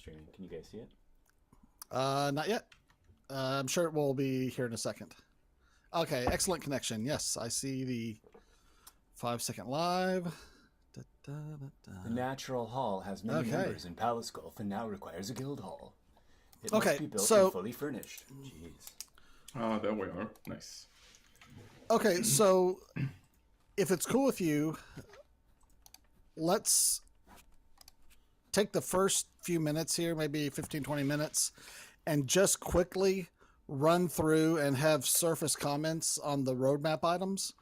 streaming. Can you guys see it? Not yet. I'm sure it will be here in a second. Okay, excellent connection. Yes, I see the 5-second live. Da, da, da, da. The Natural Hall has many members in Palace Golf and now requires a guild hall. It must be built and fully furnished. Jeez. There we are. Nice. Okay, so if it's cool with you, let's take the first few minutes here, maybe 15, 20 minutes, and just quickly run through and have surface comments on the roadmap items.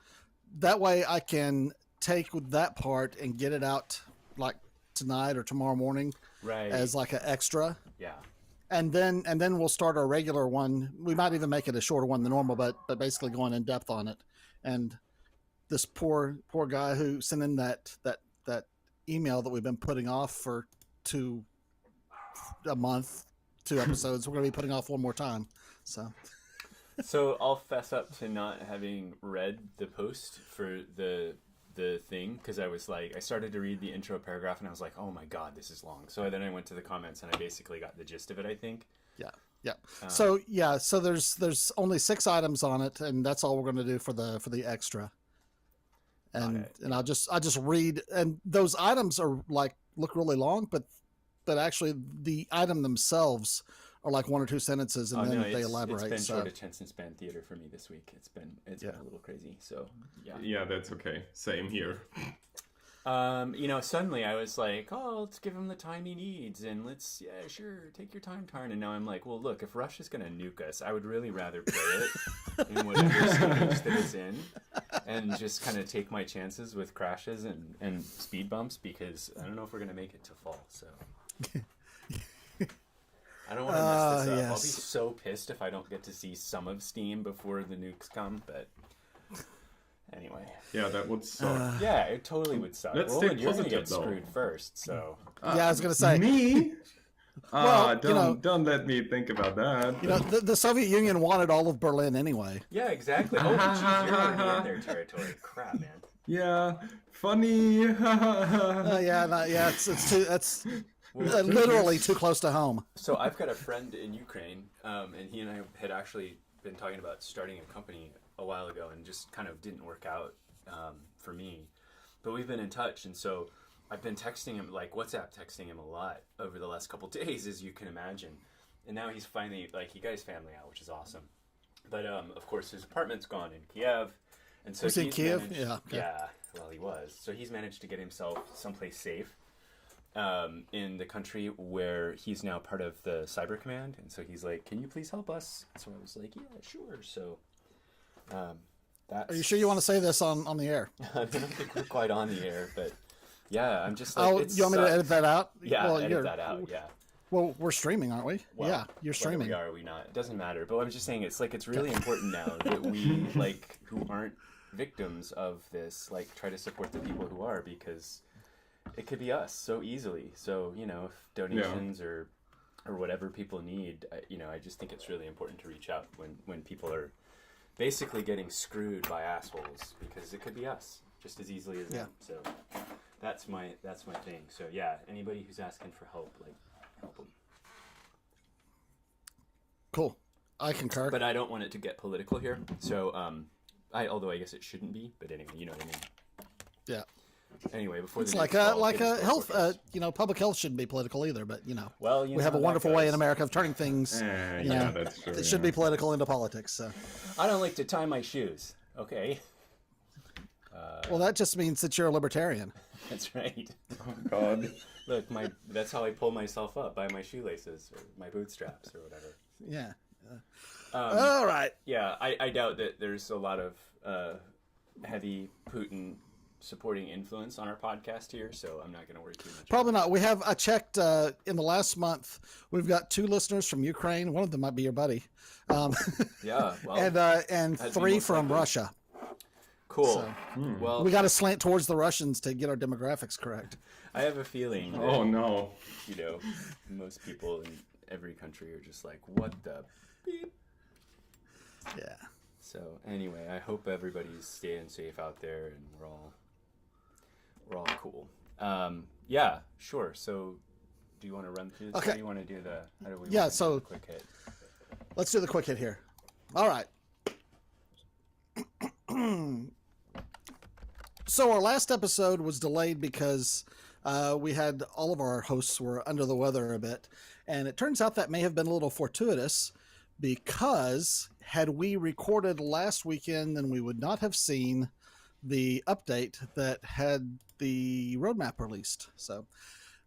That way I can take that part and get it out like tonight or tomorrow morning as like an extra. Yeah. And then we'll start our regular one. We might even make it a shorter one than normal, but basically going in depth on it. And this poor guy who sent in that email that we've been putting off for a month, 2 episodes, we're going to be putting off one more time. So I'll fess up to not having read the post for the thing, because I was like, I started to read the intro paragraph and I was like, oh my god, this is long. So then I went to the comments and I basically got the gist of it, I think. Yeah. So there's only 6 items on it, and that's all we're going to do for the extra. And I'll just read, and those items are like look really long, but actually the item themselves are like 1 or 2 sentences, and then they elaborate. It's been short attention span theater for me this week. It's been a little crazy. So yeah, that's okay. Same here. Suddenly I was like, oh, let's give him the time he needs, and let's take your time, Tarn. And now I'm like, well, look, if Russia's gonna nuke us, I would really rather play it in whatever stage that it's in, and just kind of take my chances with crashes and speed bumps, because I don't know if we're gonna make it to fall. So. I don't want to mess this up. Yes. I'll be so pissed if I don't get to see some of Steam before the nukes come, but anyway. Yeah, that would suck. Yeah, it totally would suck. Let's Roland, stay you're going to positive, get screwed first, so... yeah, I was going to say... Me? Don't let me think about that. The Soviet Union wanted all of Berlin anyway. Yeah, exactly. Oh, geez, you're already in their territory. Crap, man. Yeah, funny. It's too... That's... literally too close to home. So I've got a friend in Ukraine, and he and I had actually been talking about starting a company a while ago, and just kind of didn't work out for me. But we've been in touch, and so I've been texting him, like WhatsApp texting him a lot over the last couple days, as you can imagine. And now he's finally, like, he got his family out, which is awesome. But of course his apartment's gone in Kiev, and so he's in Kiev. Yeah, well, he was. So he's managed to get himself someplace safe. In the country, where he's now part of the Cyber Command, and so he's like, "Can you please help us?" So I was like, "Yeah, sure." So, that's... Are you sure you want to say this on the air? I don't think we're quite on the air, but yeah, I'm just like, you want me to edit that out? Yeah, edit that out. Yeah. Well, we're streaming, aren't we? Well, yeah, you're streaming. Are we not? It doesn't matter. But I'm just saying, it's really important now that we who aren't victims of this, try to support the people who are, because it could be us so easily. So, if donations or whatever people need, I just think it's really important to reach out when people are basically getting screwed by assholes, because it could be us just as easily as them. So that's my thing. So yeah, anybody who's asking for help, help them. Cool. I concur. But I don't want it to get political here. So although I guess it shouldn't be, but anyway, you know what I mean. Yeah. Anyway, before it's like a health, public health shouldn't be political either, but well, we have a wonderful way in America of turning things. That's true. It should be political into politics. So I don't like to tie my shoes. Okay. Well, that just means that you're a libertarian. That's right. Oh God. Look, that's how I pull myself up, by my shoelaces or my bootstraps or whatever. Yeah. All right. Yeah, I doubt that there's a lot of heavy Putin supporting influence on our podcast here, so I'm not going to worry too much. Probably not. I checked in the last month, we've got 2 listeners from Ukraine. One of them might be your buddy. Yeah, well, and 3 from Russia. Cool. So, well, we got to slant towards the Russians to get our demographics correct. I have a feeling that, oh no, most people in every country are just like, what the beep? Yeah. So anyway, I hope everybody's staying safe out there, and we're all cool. Yeah, sure. So Do you want to run through this? Okay. Or do you want to do the? How do we? Yeah, want to do so- the quick hit. Let's do the quick hit here. All right. So our last episode was delayed because we had all of our hosts were under the weather a bit, and it turns out that may have been a little fortuitous because had we recorded last weekend, then we would not have seen the update that had the roadmap released. So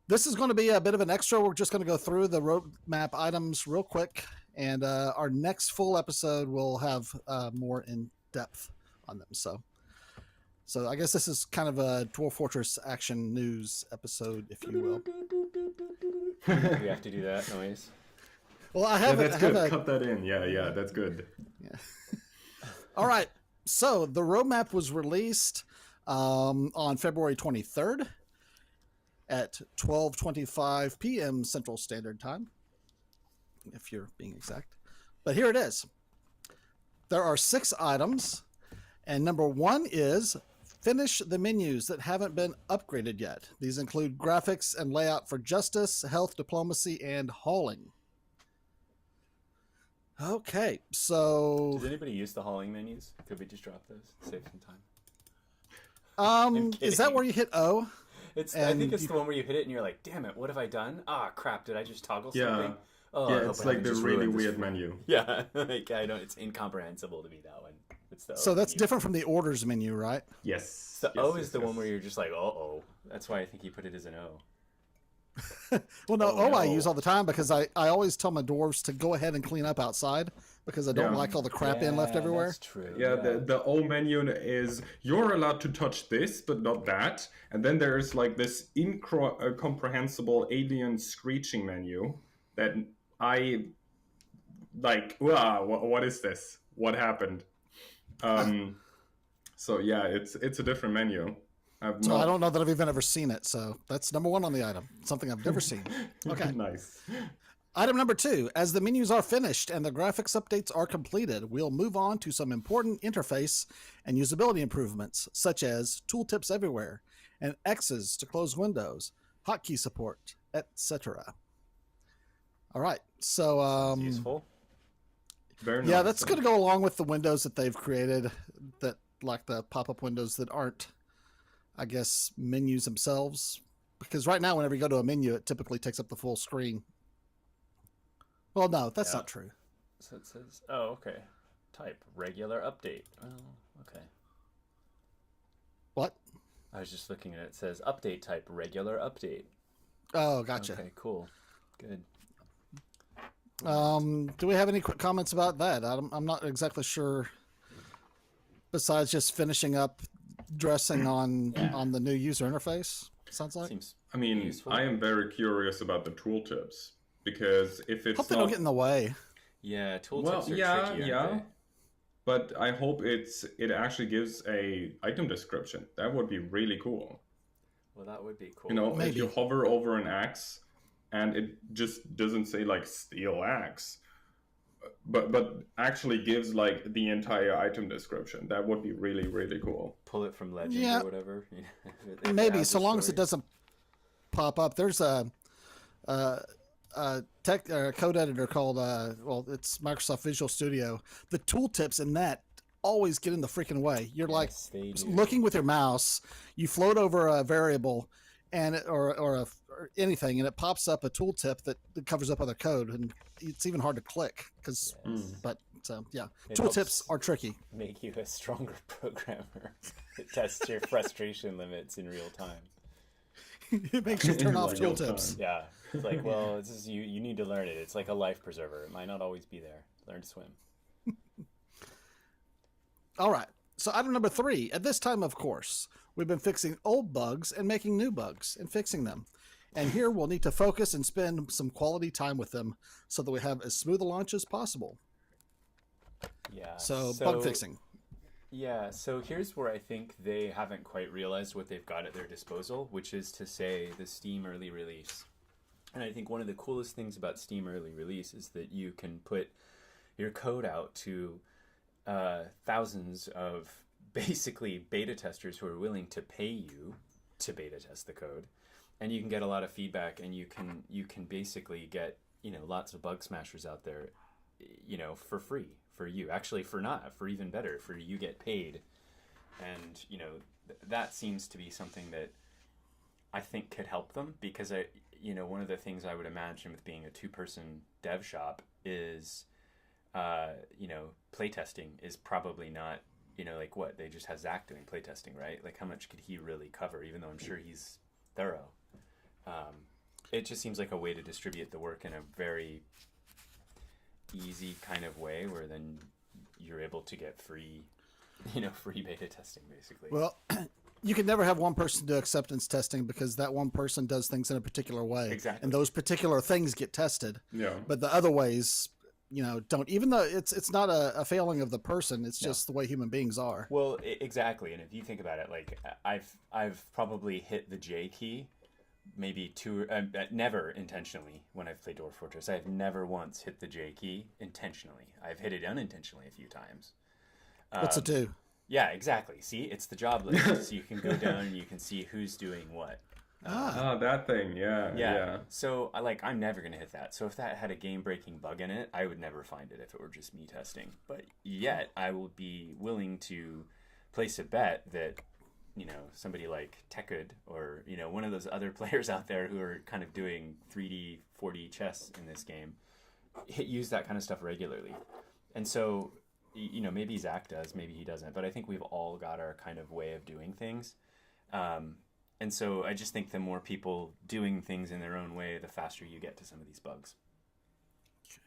this is going to be a bit of an extra. We're just going to go through the roadmap items real quick, and our next full episode will have more in depth on them. So I guess this is kind of a Dwarf Fortress action news episode, if you will. We have to do that noise. Well, I have. That's I have good. Cut that in. Yeah, that's good. Yeah. All right. So the roadmap was released on February 23rd at 12:25 p.m. Central Standard Time, if you're being exact. But here it is. There are 6 items, and number 1 is finish the menus that haven't been upgraded yet. These include graphics and layout for justice, health, diplomacy, and hauling. Okay, so Does anybody use the hauling menus? Could we just drop those? Save some time. is that where you hit O? I think it's the one where you hit it and you're like, damn it, what have I done? Ah, crap, did I just toggle Yeah. something? Oh, Yeah, I hope it's I like haven't the just really ruined this weird for- menu. Yeah, like I know it's incomprehensible to me, that one. It's the So O that's menu. different from the orders menu, right? Yes. The yes, O yes, is the yes. one where you're just like, uh-oh. That's why I think he put it as an O. Well, no, Oh, I no. use all the time because I always tell my dwarves to go ahead and clean up outside because I don't Yeah. like all the crap in left everywhere. That's true. Yeah, the O menu is you're allowed to touch this, but not that. And then there's like this incomprehensible alien screeching menu that I like. Wow, what is this? What happened? So yeah, it's a different menu. So I don't know that I've even ever seen it. So that's number 1 on the item. Something I've never seen. Okay. Nice. Item number 2. As the menus are finished and the graphics updates are completed, we'll move on to some important interface and usability improvements, such as tooltips everywhere and X's to close windows, hotkey support, etc. All right. So Useful. Very yeah, nice. that's going to go along with the windows that they've created, that like the pop-up windows that aren't, I guess, menus themselves. Because right now, whenever you go to a menu, it typically takes up the full screen. Well, no, that's Yeah. not true. So it says, oh, okay. Type regular update. Oh, okay. What? I was just looking at it. It says update type regular update. Oh, gotcha. Okay, cool. Good. Do we have any quick comments about that? I'm not exactly sure. Besides just finishing up dressing on the new user interface, sounds like. Seems I mean, useful. I am very curious about the tooltips because if it's Hope they not, don't get in the way. Yeah, tooltips well, are yeah, tricky, yeah. aren't But I hope it actually gives a item description. That would be really cool. they? Well, that would be cool. You know, Maybe. if you hover over an axe and it just doesn't say like steel axe, but actually gives like the entire item description. That would be really, really cool. Pull it from Legend Yeah. or whatever. If it Maybe, has so a long as it story. doesn't pop up. There's a code editor called it's Microsoft Visual Studio. The tooltips in that always get in the freaking way. You're like Yes, they do. looking with your mouse, you float over a variable and or anything, and it pops up a tooltip that covers up other code, and it's even hard to click because. But yeah, It tooltips helps. are tricky. Make you a stronger programmer. It tests your frustration limits in real time. It makes you turn off Like real tooltips. time. Yeah. It's like, well, this is you need to learn it. It's like a life preserver. It might not always be there. Learn to swim. All right. So item number 3. At this time, of course, we've been fixing old bugs and making new bugs and fixing them. And here we'll need to focus and spend some quality time with them so that we have as smooth a launch as possible. Yeah. So bug fixing. Yeah, so here's where I think they haven't quite realized what they've got at their disposal, which is to say the Steam early release. And I think one of the coolest things about Steam early release is that you can put your code out to thousands of basically beta testers who are willing to pay you to beta test the code. and you can get a lot of feedback, and you can basically get, you know, lots of bug smashers out there, you know, for free for you. Actually, for even better, for you get paid. And, you know, that seems to be something that I think could help them, because you know, one of the things I would imagine with being a 2-person dev shop is, you know, playtesting is probably not, you know, like what, they just have Zach doing playtesting, right? Like how much could he really cover, even though I'm sure he's thorough. It just seems like a way to distribute the work in a very easy kind of way, where then you're able to get free, you know, free beta testing basically. Well, you can never have one person do acceptance testing, because that one person does things in a particular way. Exactly. And those particular things get tested. Yeah. But the other ways, you know, don't. Even though it's not a failing of the person, it's just the way human beings are. Well, exactly. And if you think about it, like I've probably hit the J key maybe never intentionally when I've played Dwarf Fortress. I've never once hit the J key intentionally. I've hit it unintentionally a few times. What's it do? Yeah, exactly. See, it's the job list, so you can go down and you can see who's doing what. That thing. Yeah. So I'm never gonna hit that. So if that had a game-breaking bug in it, I would never find it if it were just me testing. But yet, I will be willing to place a bet that, you know, somebody like Tekud, or, you know, one of those other players out there who are kind of doing 3D, 4D chess in this game, use that kind of stuff regularly. And so, you know, maybe Zach does, maybe he doesn't, but I think we've all got our kind of way of doing things. And so I just think the more people doing things in their own way, the faster you get to some of these bugs.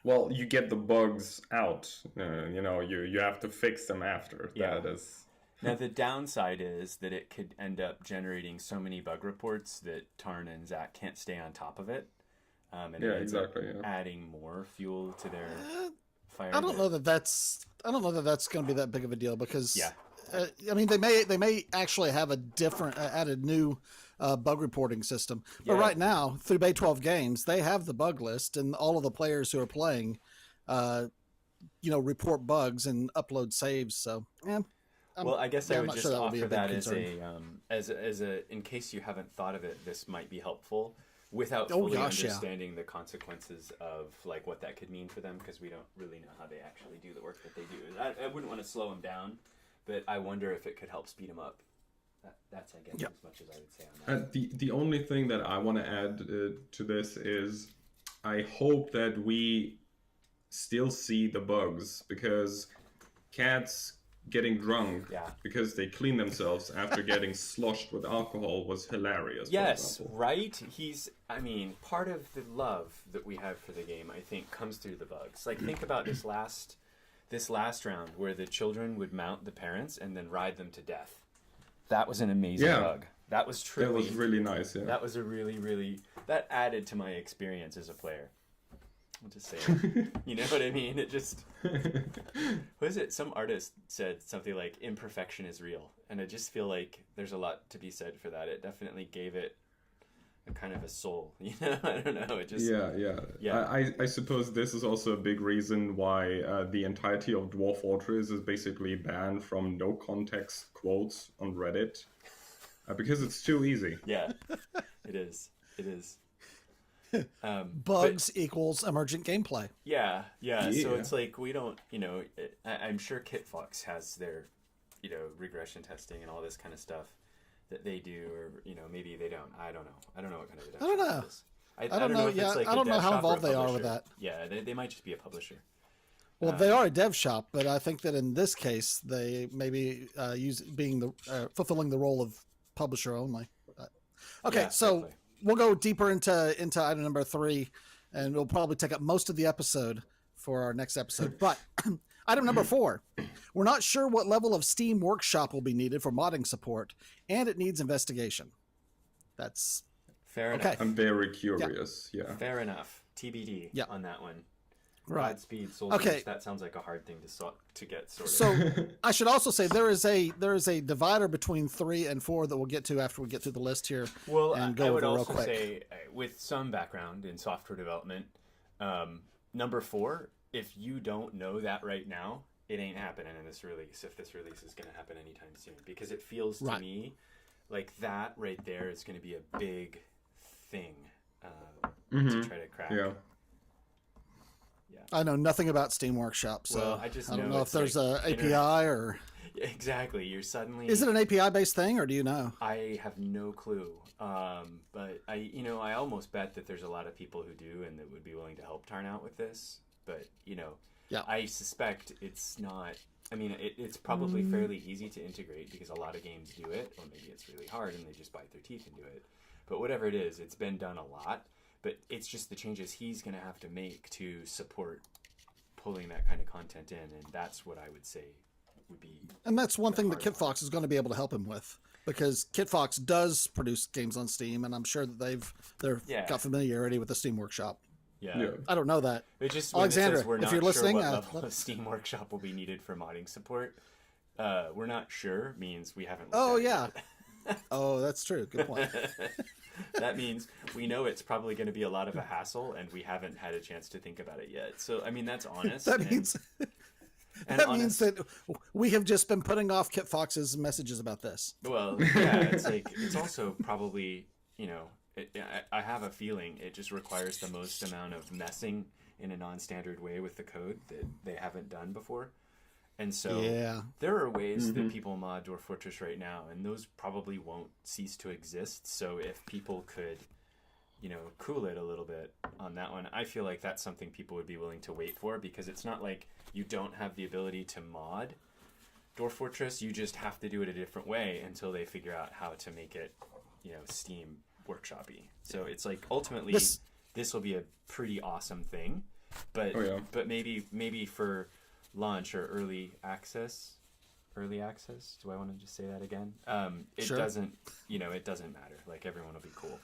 Well, you get the bugs out. You know, you have to fix them after. Yeah. That is. Now, the downside is that it could end up generating so many bug reports that Tarn and Zach can't stay on top of it. And it ends up adding more fuel to their fire. I don't know that that's going to be that big of a deal, because I mean, they may actually have a different added new bug reporting system, but right now through Bay 12 Games they have the bug list, and all of the players who are playing, you know, report bugs and upload saves. So well, I guess I would just offer that as a in case you haven't thought of it, this might be helpful without fully understanding the consequences of like what that could mean for them, because we don't really know how they actually do the work that they do. I wouldn't want to slow them down, but I wonder if it could help speed them up. That's I guess as much as I would say on that. The only thing that I want to add to this is I hope that we still see the bugs, because cats getting drunk because they clean themselves after getting sloshed with alcohol was hilarious. Yes, right? I mean, part of the love that we have for the game, I think, comes through the bugs. Like, think about this last round where the children would mount the parents and then ride them to death. That was an amazing bug. That was truly... That was really nice, yeah. That was a really, really... That added to my experience as a player. I'll just say it. You know what I mean? It just... What is it? Some artist said something like, imperfection is real. And I just feel like there's a lot to be said for that. It definitely gave it a kind of a soul. You know? I don't know. It just... Yeah. I suppose this is also a big reason why the entirety of Dwarf Fortress is basically banned from no context quotes on Reddit. Because it's too easy. Yeah, it is. It is. Bugs equals emergent gameplay. Yeah. So it's like we don't, you know, I'm sure KitFox has their, you know, regression testing and all this kind of stuff that they do, or, you know, maybe they don't. I don't know what kind of I don't know. it is. I don't know if it's like I don't know how involved they are with that. Yeah, they might just be a publisher. Well, they are a dev shop, but I think that in this case they maybe fulfilling the role of publisher only. Okay, so definitely. We'll go deeper into item number 3, and we'll probably take up most of the episode for our next episode. But item number 4, we're not sure what level of Steam Workshop will be needed for modding support, and it needs investigation. That's fair enough. I'm very curious. Yeah. Fair enough. TBD on that one. Right. Godspeed, soldiers. Okay. That sounds like a hard thing to get sorted. So I should also say there is a divider between 3 and 4 that we'll get to after we get through the list here. Well, and go I would over also real quick. say, with some background in software development, number 4, if you don't know that right now, it ain't happening in this release. If this release is going to happen anytime soon, because it feels to me like that right there is going to be a big thing to try to crack. Yeah. I know nothing about Steam Workshop, so Well, I just don't know know if it's there's like a API or... Exactly. You're suddenly... Is it an API-based thing, or do you know? I have no clue. But I almost bet that there's a lot of people who do and that would be willing to help Tarn out with this. But, I suspect it's not... I mean, it's probably fairly easy to integrate because a lot of games do it, or maybe it's really hard and they just bite their teeth and do it. But whatever it is, it's been done a lot. But it's just the changes he's going to have to make to support pulling that kind of content in, and that's what I would say would be... And that's one thing that KitFox is going to be able to help him with, because KitFox does produce games on Steam, and I'm sure that they've got familiarity with the Steam Workshop. Yeah. I don't know that. It just, Alexandra, says we're if not you're sure listening, what level of Steam Workshop will be needed for modding support. We're not sure means we haven't looked at it. Oh, that's true. Good point. That means we know it's probably going to be a lot of a hassle, and we haven't had a chance to think about it yet. So, I mean, that's honest. That means means that we have just been putting off KitFox's messages about this. Well, yeah, it's like it's also probably I have a feeling it just requires the most amount of messing in a non-standard way with the code that they haven't done before. And so there are ways that people mod Dwarf Fortress right now, and those probably won't cease to exist. So if people could, cool it a little bit on that one, I feel like that's something people would be willing to wait for, because it's not like you don't have the ability to mod Dwarf Fortress. You just have to do it a different way until they figure out how to make it, Steam Workshop-y. So it's like ultimately this will be a pretty awesome thing, but maybe for launch or early access. Do I want to just say that again? It doesn't matter. Like, everyone will be cool.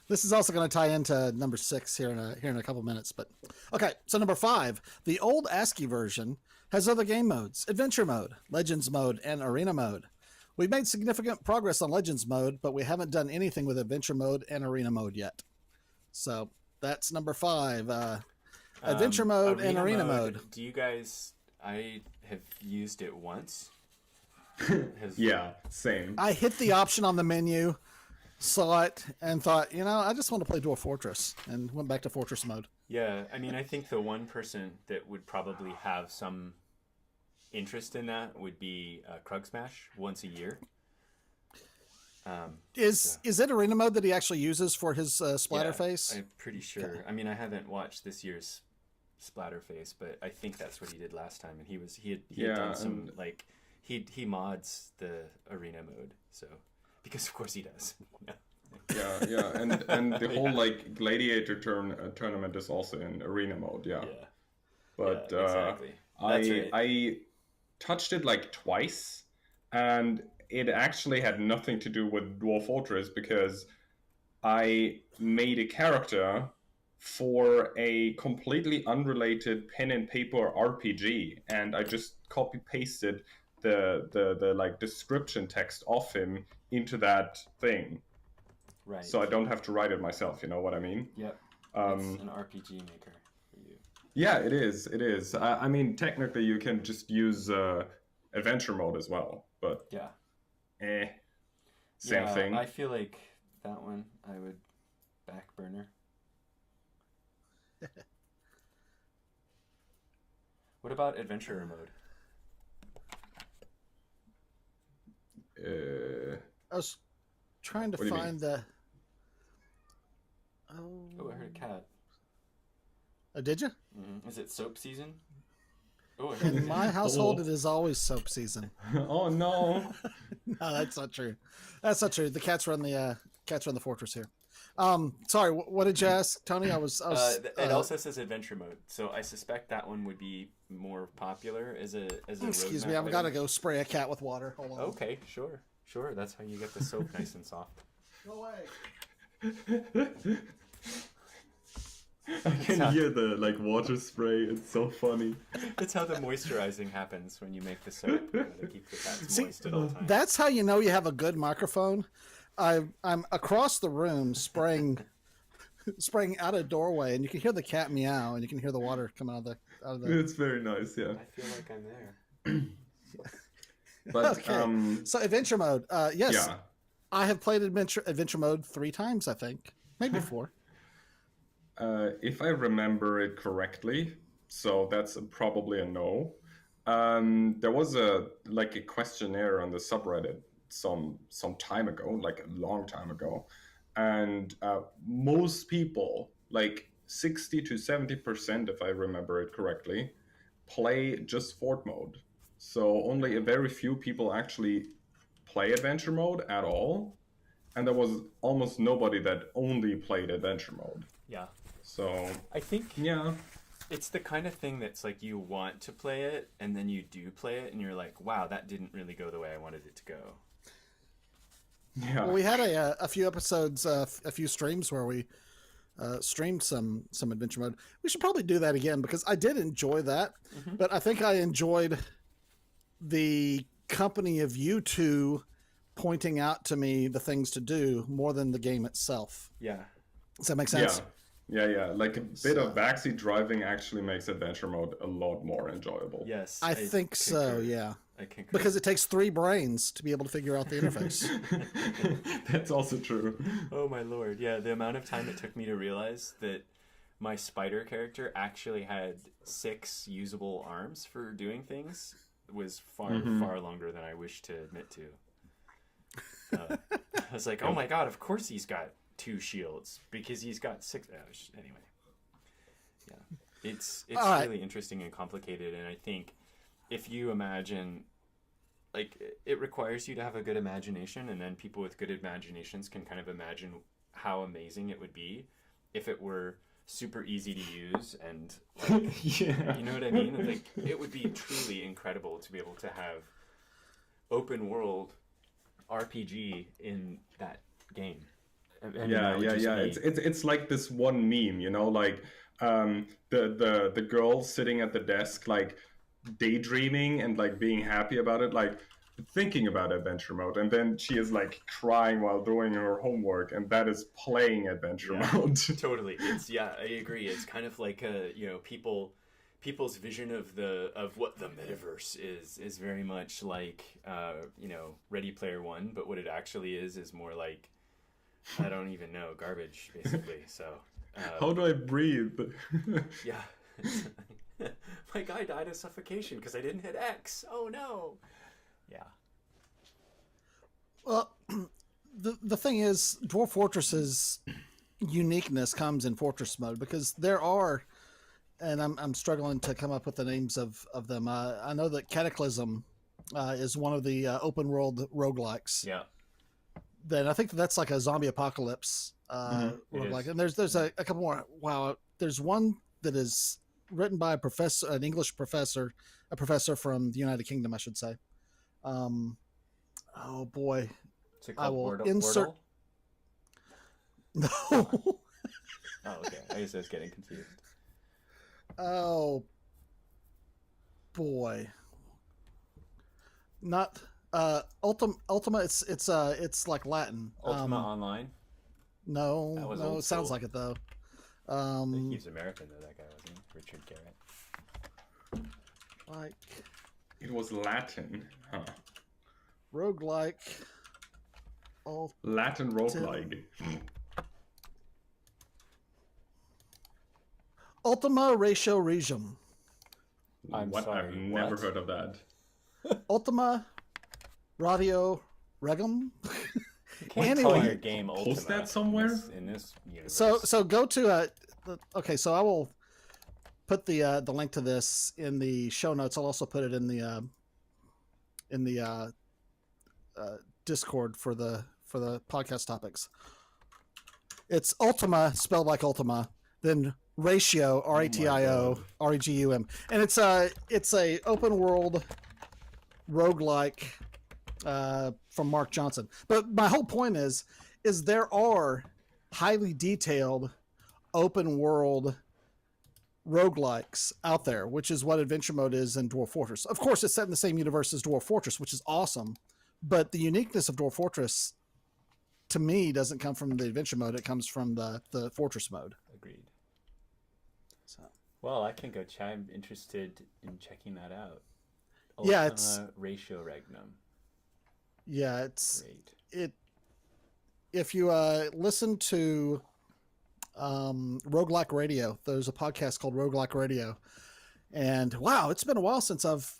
This is also going to tie into number 6 here in a couple minutes. But okay, so number 5, the old ASCII version has other game modes: Adventure Mode, Legends Mode, and Arena Mode. We've made significant progress on Legends Mode, but we haven't done anything with Adventure Mode and Arena Mode yet. So that's number 5. Adventure Mode and Arena Mode. Do you guys... I have used it once. Yeah, same. I hit the option on the menu, saw it, and thought, I just want to play Dwarf Fortress, and went back to Fortress Mode. Yeah, I mean, I think the one person that would probably have some interest in that would be Krug Smash once a year. Is it Arena Mode that he actually uses for his Splatterface? I'm pretty sure. Okay. I mean, I haven't watched this year's Splatterface, but I think that's what he did last time, and he had done some he mods the Arena Mode, so because of course he does. and the whole gladiator tournament is also in Arena Mode. But exactly. I touched it twice, and it actually had nothing to do with Dwarf Fortress, because I made a character for a completely unrelated pen and paper RPG, and I just copy pasted the description text of him into that thing. Right. So I don't have to write it myself. You know what I mean? Yep. It's an RPG maker for you. Yeah, it is. It is. I mean, technically, you can just use Adventure Mode as well, but same thing. I feel like that one I would back burner. What about Adventurer Mode? I was trying to find the... Oh, I heard a cat. Oh, did you? Mm-hmm. Is it soap season? Oh, in my household, it is always soap season. Oh no! No, that's not true. That's not true. The cats run the fortress here. Sorry, what did you ask, Tony? I was it also says Adventure Mode, so I suspect that one would be more popular as a excuse me, I've got to go spray a cat with water. Hold on. Okay, sure. That's how you get the soap nice and soft. No way. I can hear the water spray. It's so funny. That's how the moisturizing happens when you make the soap. You gotta keep the cats moist at all times. That's how you know you have a good microphone. I'm across the room spraying out a doorway, and you can hear the cat meow, and you can hear the water come out of the. It's very nice, yeah. I feel like I'm there. But okay. So Adventure Mode, yes, yeah. I have played Adventure Mode 3 times, I think. maybe 4. If I remember it correctly, so that's probably a no. There was a questionnaire on the subreddit some time ago, like a long time ago, and most people, like 60 to 70%, if I remember it correctly, play just fort mode. So only a very few people actually play adventure mode at all, and there was almost nobody that only played adventure mode. Yeah. So I think yeah, it's the kind of thing that's like you want to play it, and then you do play it, and you're like, wow, that didn't really go the way I wanted it to go. yeah. Well, we had a few episodes, a few streams where we streamed some adventure mode. We should probably do that again because I did enjoy that, but I think I enjoyed the company of you two pointing out to me the things to do more than the game itself. Yeah. Does that make sense? Yeah. Like a bit of backseat driving actually makes adventure mode a lot more enjoyable. Yes. I think so, yeah. I concur. Because it takes 3 brains to be able to figure out the interface. That's also true. Oh my lord. Yeah, the amount of time it took me to realize that my spider character actually had 6 usable arms for doing things was far longer than I wish to admit to. I was like, oh my god, of course he's got 2 shields because he's got 6. Anyway, yeah, it's really interesting and complicated, and I think if you imagine, like, it requires you to have a good imagination, and then people with good imaginations can kind of imagine how amazing it would be if it were super easy to use and like, Yeah. you know what I mean? Like, it would be truly incredible to be able to have open world RPG in that game. And Yeah. It's like this one meme, like the girl sitting at the desk, like daydreaming and like being happy about it, like thinking about adventure mode, and then she is like crying while doing her homework, and that is playing adventure mode. Totally. I agree. It's kind of like people's vision of what the metaverse is very much like Ready Player One, but what it actually is more like, I don't even know, garbage basically. So How do I breathe? yeah. My guy died of suffocation because I didn't hit X. Oh no. Yeah. Well, the thing is, Dwarf Fortress's uniqueness comes in Fortress mode because there are, and I'm struggling to come up with the names of them. I know that Cataclysm is one of the open world roguelikes. Yeah. Then I think that's like a zombie apocalypse roguelike. And there's a couple more. Wow. There's one that is written by an English professor, a professor from the United Kingdom, I should say. Oh boy. Is it called I will insert. No. Oh, okay. I guess I was getting confused. Oh boy. Not Ultima. It's like Latin. Ultima Online. No, That was no. old It sounds school. like it though. I think he's American though. That guy wasn't he? Richard Garrett. Like It was Latin. Huh. roguelike. Latin roguelike. Ultima Ratio Regum. I'm sorry, I've never what? heard of that. Ultima Radio Regum. You can't Anyway, call your game Ultima post that somewhere? in this universe. So go to okay. So I will put the link to this in the show notes. I'll also put it in the Discord for the podcast topics. It's Ultima spelled like Ultima, then Ratio Ratio Regum, and it's a open world roguelike from Mark Johnson. But my whole point is there are highly detailed open world roguelikes out there, which is what adventure mode is in Dwarf Fortress. Of course, it's set in the same universe as Dwarf Fortress, which is awesome. But the uniqueness of Dwarf Fortress, to me, doesn't come from the adventure mode. It comes from the Fortress mode. Agreed. So. Well, I can go. I'm interested in checking that out. Yeah, Ultima it's Ratio Regnum. Yeah, it's Great. it. If you listen to Roguelike Radio. There's a podcast called Roguelike Radio, and wow, it's been a while since I've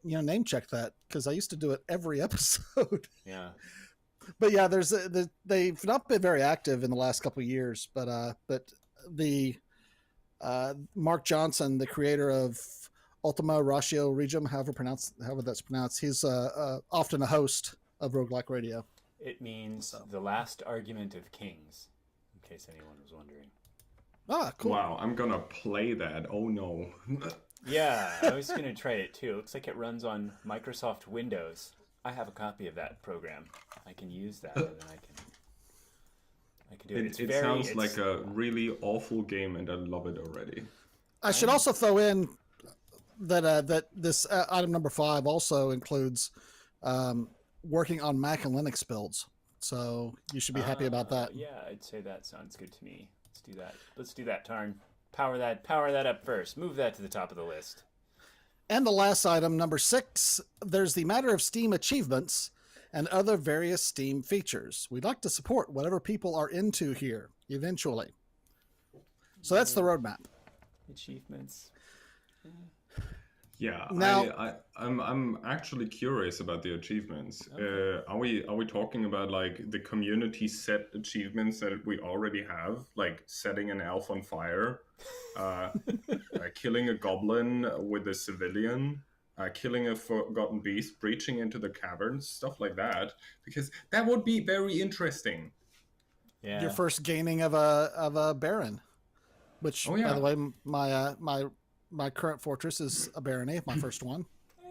name checked that, because I used to do it every episode. Yeah. But yeah, they've not been very active in the last couple of years, but the Mark Johnson, the creator of Ultima Ratio Regum, however that's pronounced, he's often a host of Roguelike Radio. It means the last argument of kings, in case anyone was wondering. Ah, cool. Wow, I'm gonna play that. Oh no. Yeah, I was going to try it too. It looks like it runs on Microsoft Windows. I have a copy of that program. I can use that, and then I can do it. It sounds like a really awful game, and I love it already. I should also throw in that this item number 5 also includes working on Mac and Linux builds. So you should be happy about that. Yeah, I'd say that sounds good to me. Let's do that. Let's do that, Tarn. Power that up first. Move that to the top of the list. And the last item, number 6, there's the matter of Steam achievements and other various Steam features. We'd like to support whatever people are into here, eventually. So that's the roadmap. Achievements. Yeah, now, I'm actually curious about the achievements. Okay. Are we talking about like the community set achievements that we already have, like setting an elf on fire, killing a goblin with a civilian, killing a forgotten beast, breaching into the caverns, stuff like that? Because that would be very interesting. Yeah. your first gaining of a baron, which, by the way, my current fortress is a barony, my first one.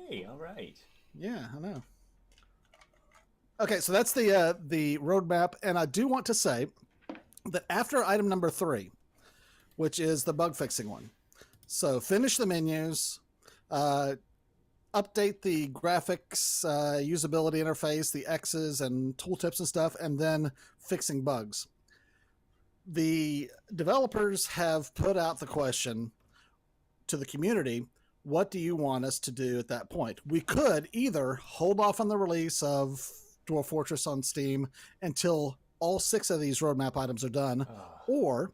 Hey, all right. Yeah, I know. Okay, so that's the roadmap, and I do want to say that after item number 3, which is the bug fixing one, so finish the menus, update the graphics, usability interface, the X's and tooltips and stuff, and then fixing bugs. The developers have put out the question to the community, what do you want us to do at that point? We could either hold off on the release of Dwarf Fortress on Steam until all 6 of these roadmap items are done, or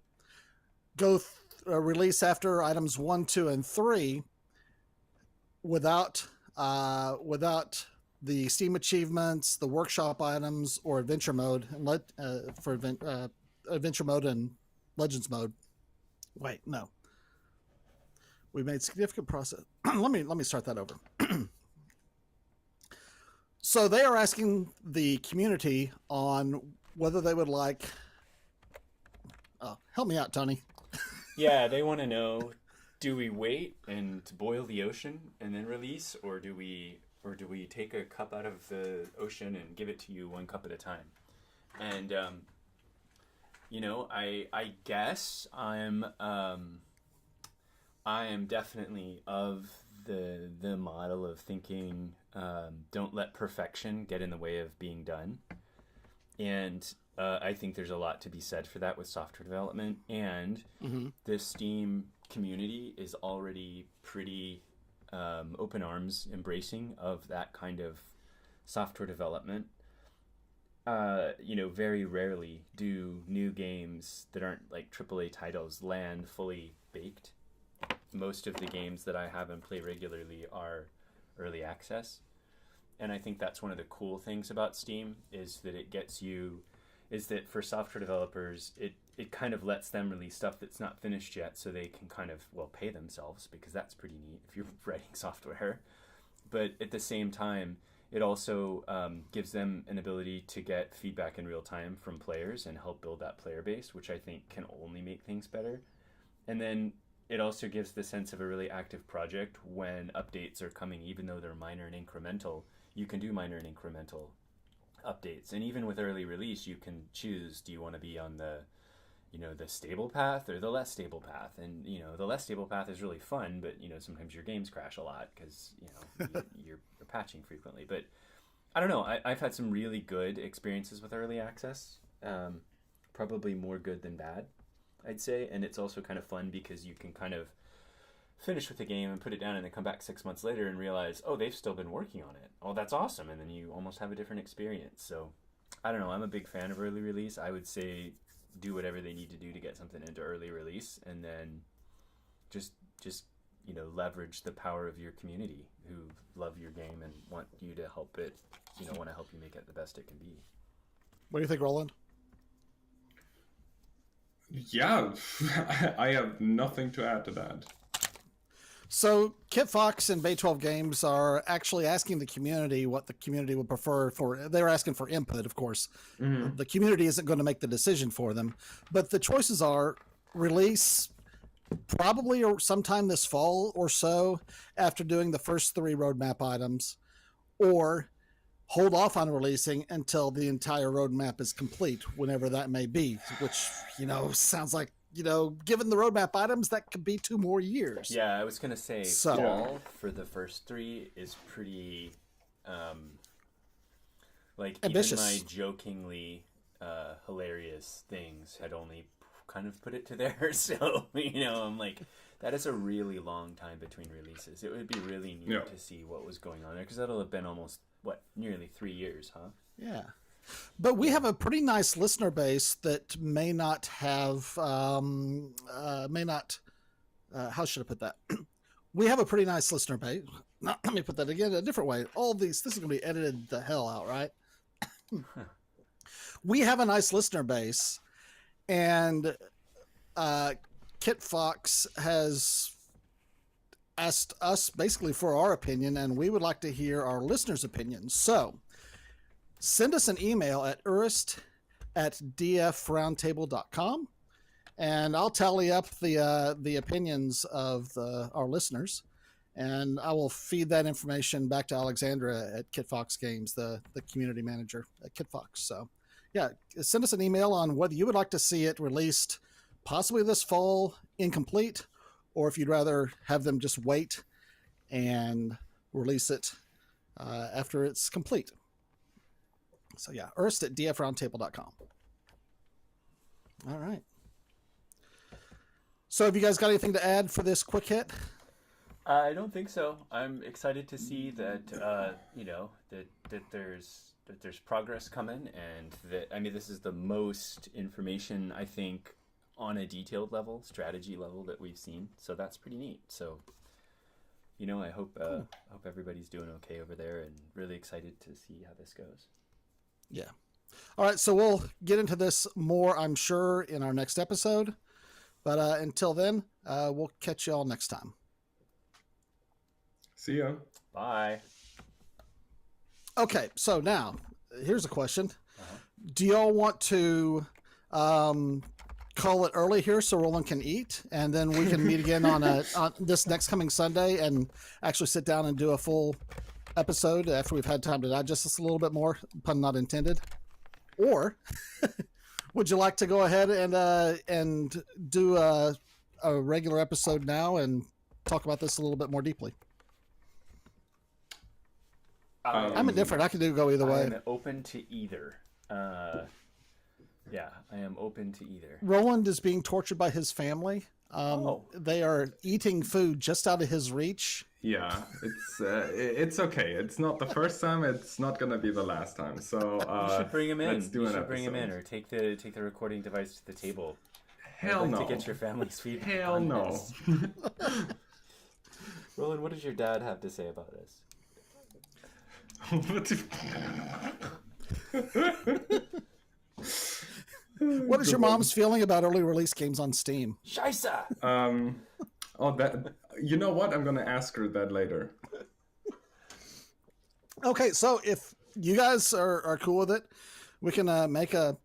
go release after items 1, 2, and 3 without the Steam achievements, the workshop items, or adventure mode, and adventure mode and Legends mode. Wait, no. We made significant process. let me start that over. So they are asking the community on whether they would like. Oh, help me out, Tony. Yeah, they want to know: do we wait and boil the ocean and then release, or do we take a cup out of the ocean and give it to you one cup at a time? And I guess I am definitely of the model of thinking, don't let perfection get in the way of being done. And I think there's a lot to be said for that with software development. And the Steam community is already pretty open arms embracing of that kind of software development. Very rarely do new games that aren't like AAA titles land fully baked. Most of the games that I have and play regularly are early access. And I think that's one of the cool things about Steam is that for software developers, it kind of lets them release stuff that's not finished yet so they can kind of, pay themselves, because that's pretty neat if you're writing software. But at the same time, it also gives them an ability to get feedback in real time from players and help build that player base, which I think can only make things better. And then it also gives the sense of a really active project when updates are coming, even though they're minor and incremental. You can do minor and incremental updates. And even with early release, you can choose, do you want to be on the stable path or the less stable path? And, the less stable path is really fun, but, sometimes your games crash a lot because, you're patching frequently. But I don't know. I've had some really good experiences with early access, probably more good than bad, I'd say. And it's also kind of fun because you can kind of finish with the game and put it down and then come back 6 months later and realize, oh, they've still been working on it. Oh, that's awesome. And then you almost have a different experience. So I don't know. I'm a big fan of early release. I would say do whatever they need to do to get something into early release, and then just leverage the power of your community who love your game and want you to help it, want to help you make it the best it can be. What do you think, Roland? Yeah, I have nothing to add to that. So Kit Fox and Bay 12 Games are actually asking the community what the community would prefer they're asking for input, of course. Mm-hmm. The community isn't going to make the decision for them, but the choices are release probably sometime this fall or so after doing the first 3 roadmap items, or hold off on releasing until the entire roadmap is complete, whenever that may be, which, sounds like, given the roadmap items, that could be 2 more years. Yeah, I was going to say fall for the first 3 is pretty, ambitious. Even my jokingly hilarious things had only kind of put it to there. So, I'm like, that is a really long time between releases. It would be really neat to see what was going on there, because that'll have been almost, nearly 3 years, huh? Yeah. But we have a pretty nice listener base that may not have, how should I put that? We have a pretty nice listener base. Now, let me put that again a different way. This is going to be edited the hell out, right? We have a nice listener base, and Kit Fox has asked us basically for our opinion, and we would like to hear our listeners' opinions. So send us an email at urist@dfroundtable.com, and I'll tally up the opinions of our listeners, and I will feed that information back to Alexandra at Kit Fox Games, the community manager at Kit Fox. So yeah, send us an email on whether you would like to see it released possibly this fall incomplete, or if you'd rather have them just wait and release it after it's complete. So yeah, urist@dfroundtable.com. All right. So have you guys got anything to add for this quick hit? I don't think so. I'm excited to see that that there's progress coming, and that this is the most information I think on a detailed level, strategy level, that we've seen. So that's pretty neat. So I hope hope everybody's doing okay over there, and really excited to see how this goes. Yeah. All right, so we'll get into this more, I'm sure, in our next episode. But until then, we'll catch you all next time. See ya. Bye. Okay, so now, here's a question. Do y'all want to call it early here so Roland can eat, and then we can meet again on this next coming Sunday and actually sit down and do a full episode after we've had time to digest this a little bit more, pun not intended? Or would you like to go ahead and do a regular episode now and talk about this a little bit more deeply? I'm indifferent. I can go either way. I'm open to either. Yeah, I am open to either. Roland is being tortured by his family. They are eating food just out of his reach. Yeah, it's okay. It's not the first time. It's not gonna be the last time. So you should bring him in. Let's do you an should episode. bring him in, or take the recording device to the table. Hell no. To get your family's feedback. Hell on no. this. Roland, what does your dad have to say about this? What is your mom's feeling about early release games on Steam? Scheisse! You know what? I'm gonna ask her that later. Okay, so if you guys are cool with it, we can make a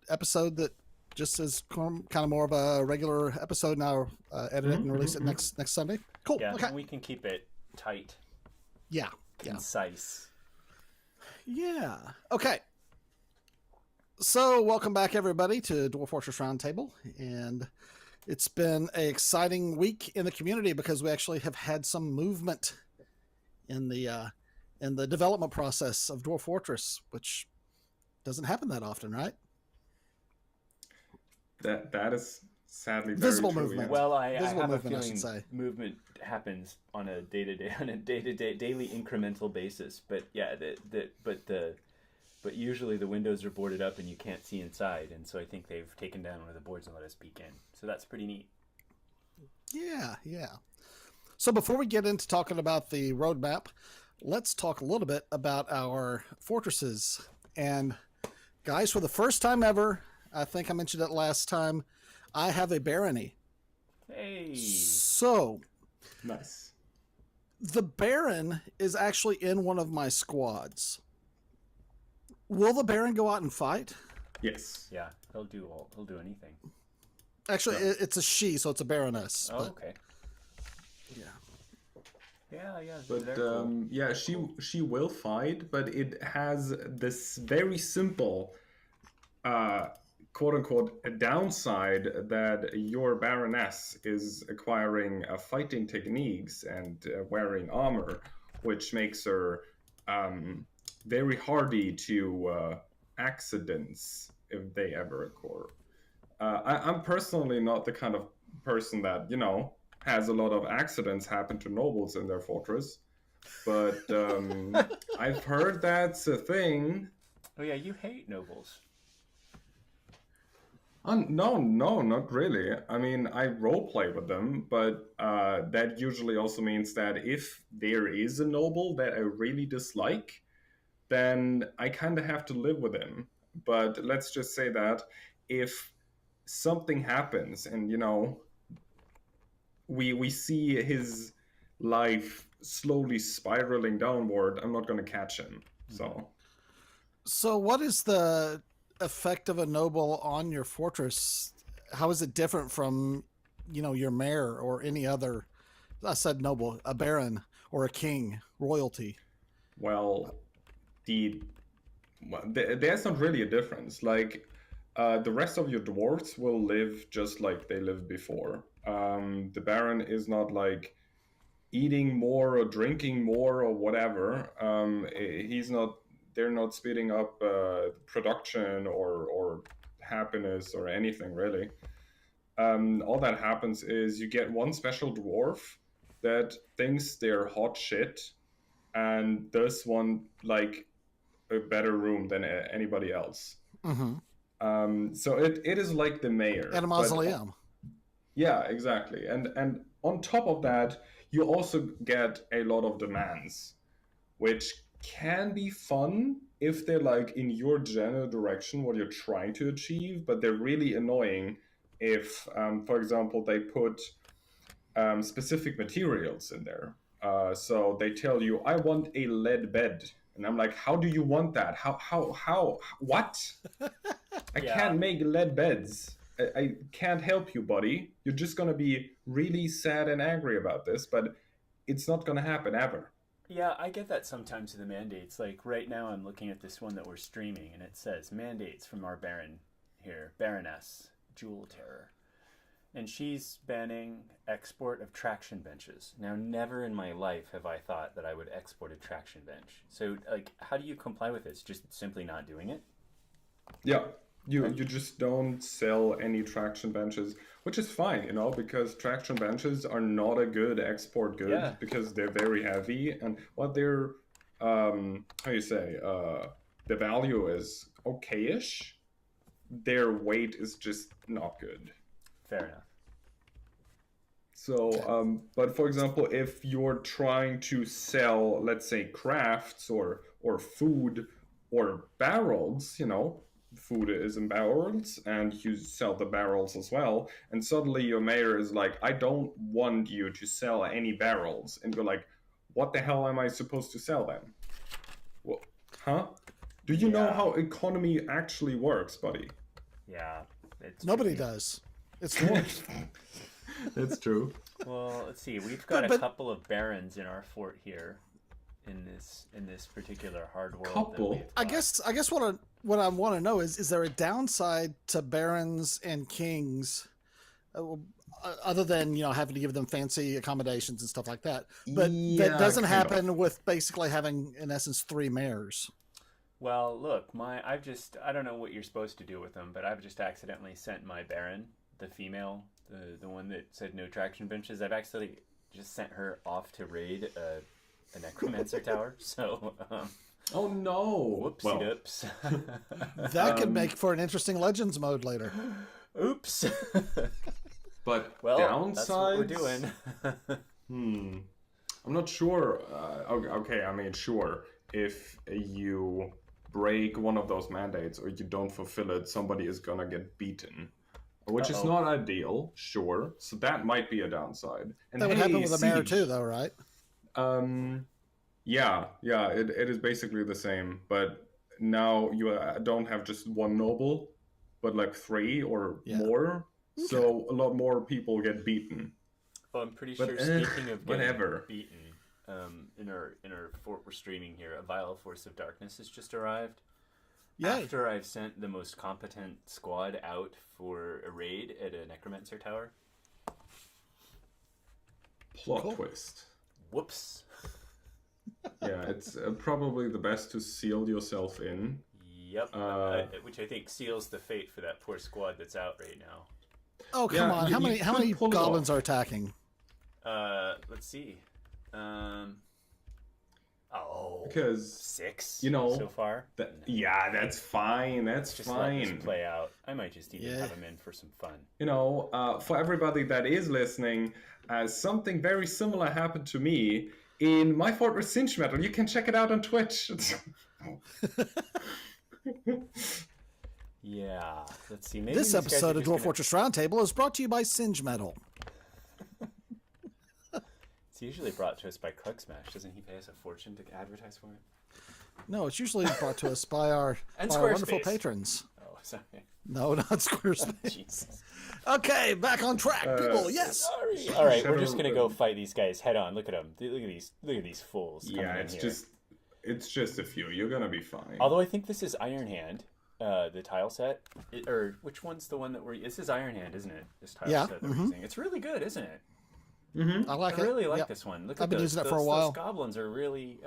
episode that just is kind of more of a regular episode now. Edit it and release it next Sunday. Cool. Yeah, okay. and we can keep it tight, Yeah. concise. Yeah. Okay. So welcome back, everybody, to Dwarf Fortress Roundtable, and it's been an exciting week in the community because we actually have had some movement in the development process of Dwarf Fortress, which doesn't happen that often, right? That is sadly very Visible true, movement. yeah. Well, I Visible have a movement, I should feeling say. movement happens on a day-to-day, daily incremental basis. But yeah, but usually the windows are boarded up and you can't see inside. And so I think they've taken down one of the boards and let us peek in. So that's pretty neat. Yeah, yeah. So before we get into talking about the roadmap, let's talk a little bit about our fortresses. And guys, for the first time ever, I think I mentioned it last time, I have a barony. Hey. So Nice. the Baron is actually in one of my squads. Will the Baron go out and fight? Yes. Yeah, he'll do anything. Actually, it's a she, so it's a Baroness. Oh, but, okay. yeah. Yeah. But they're cool. yeah, she will fight, but it has this very simple, quote unquote, a downside that your Baroness is acquiring fighting techniques and wearing armor, which makes her very hardy to accidents if they ever occur. I'm personally not the kind of person that, has a lot of accidents happen to nobles in their fortress. But I've heard that's a thing. Oh yeah, you hate nobles. No, not really. I mean, I roleplay with them, but that usually also means that if there is a noble that I really dislike, then I kind of have to live with him. But let's just say that if something happens and, we see his life slowly spiraling downward, I'm not going to catch him. So what is the effect of a noble on your fortress? How is it different from, your mayor or any other, I said noble, a baron or a king, royalty? Well, there's not really a difference. Like, the rest of your dwarves will live just like they lived before. The baron is not like eating more or drinking more or whatever. They're not speeding up production or happiness or anything really. All that happens is you get one special dwarf that thinks they're hot shit and does one like a better room than anybody else. So it is like the mayor. And a mausoleum. Yeah, exactly. And on top of that, you also get a lot of demands, which can be fun if they're like in your general direction, what you're trying to achieve, but they're really annoying if, for example, they put specific materials in there. So they tell you, I want a lead bed. And I'm like, how do you want that? How, what? I can't make lead beds. I can't help you, buddy. You're just going to be really sad and angry about this, but it's not going to happen ever. Yeah, I get that sometimes in the mandates. Like right now I'm looking at this one that we're streaming and it says mandates from our Baron here, Baroness, Jewel Terror. And she's banning export of traction benches. Now, never in my life have I thought that I would export a traction bench. So, like, how do you comply with this? Just simply not doing it? Yeah, you just don't sell any traction benches, which is fine, because traction benches are not a good export good because they're very heavy and they're how you say the value is okay-ish. Their weight is just not good. Fair enough. So, but for example, if you're trying to sell, let's say, crafts or food or barrels, food is in barrels and you sell the barrels as well, and suddenly your mayor is like, I don't want you to sell any barrels, and you're like, what the hell am I supposed to sell then? Well, huh? Do you know how economy actually works, buddy? Yeah. Nobody does. It's dwarves. That's true. Well, let's see. We've got a couple of barons in our fort here, in this particular hard world. Couple. I guess what I want to know is there a downside to barons and kings, other than having to give them fancy accommodations and stuff like that? But that doesn't happen with basically having, in essence, 3 mayors. Well, look, I don't know what you're supposed to do with them, but I've just accidentally sent my baron, the female, the one that said no traction benches, I've actually just sent her off to raid a necromancer tower. So Oh no! Whoopsie dips. That could make for an interesting Legends mode later. Oops. But Well, downsides? that's what we're doing. I'm not sure. Okay, I mean, sure. If you break one of those mandates or you don't fulfill it, somebody is gonna get beaten. Which is not ideal, sure. So that might be a downside. And That would happen with the mayor Siege. too, though, right? Yeah, it is basically the same, but now you don't have just one noble, but like 3 or more. Okay. So a lot more people get beaten. Oh, I'm pretty sure. Speaking of getting whatever. beaten, in our fort we're streaming here, a vile force of darkness has just arrived. Yay. After I've sent the most competent squad out for a raid at a necromancer tower. Plot twist. Whoops. Yeah, it's probably the best to seal yourself in. Yep. Which I think seals the fate for that poor squad that's out right now. Oh, come on. How many goblins are attacking? Let's see. Because 6, so far. Yeah, that's fine. That's just fine. Let this play out. I might just even have him in for some fun. For everybody that is listening, something very similar happened to me in my Fortress Singe Metal. You can check it out on Twitch. Yeah, let's see. Maybe this episode of Dwarf Fortress Roundtable is brought to you by Singe Metal. It's usually brought to us by Clug Smash. Doesn't he pay us a fortune to advertise for it? No, it's usually brought to us by our wonderful patrons. Oh, sorry. No, not Squarespace. Jesus. Okay, back on track, people. Yes. Sorry. All right, we're just gonna go fight these guys head on. Look at them. Look at these fools. Yeah, it's just a few. You're gonna be fine. Although I think this is Iron Hand, the tile set, or which one's the one that this is Iron Hand, isn't it? This tile set that we're using. It's really good, isn't it? Mm-hmm. I really like this one. Look at I've been using it for a while. Those goblins are really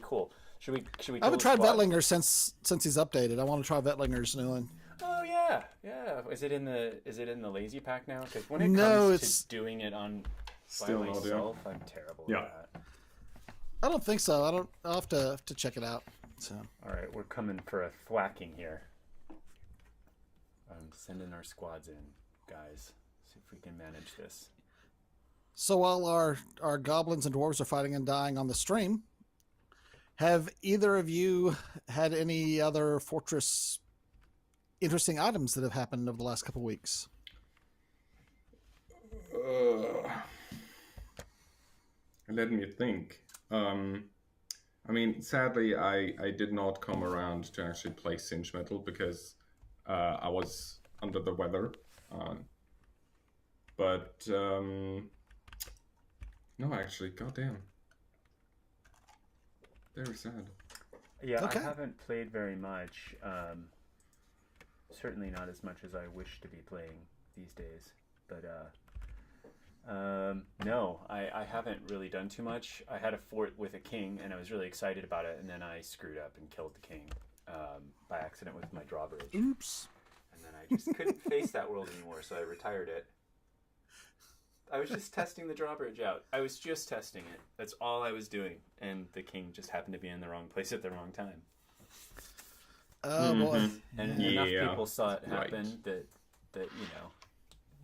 cool. Should we? I haven't tried Vetlinger since he's updated. I want to try Vetlinger's new one. Oh yeah. Is it in the lazy pack now? Because when it comes to doing it on by myself, I'm terrible at that. I don't think so. I'll have to check it out. So. All right, we're coming for a thwacking here. I'm sending our squads in, guys. See if we can manage this. So while our goblins and dwarves are fighting and dying on the stream, have either of you had any other fortress interesting items that have happened over the last couple of weeks? Let me think. I mean, sadly, I did not come around to actually play Singe Metal because I was under the weather. But no, actually, goddamn. Very sad. Yeah, okay. I haven't played very much. Certainly not as much as I wish to be playing these days. But no, I haven't really done too much. I had a fort with a king, and I was really excited about it, and then I screwed up and killed the king by accident with my drawbridge. Oops. And then I just couldn't face that world anymore, so I retired it. I was just testing the drawbridge out. I was just testing it. That's all I was doing. And the king just happened to be in the wrong place at the wrong time. Oh, boy. And enough people saw it happen that you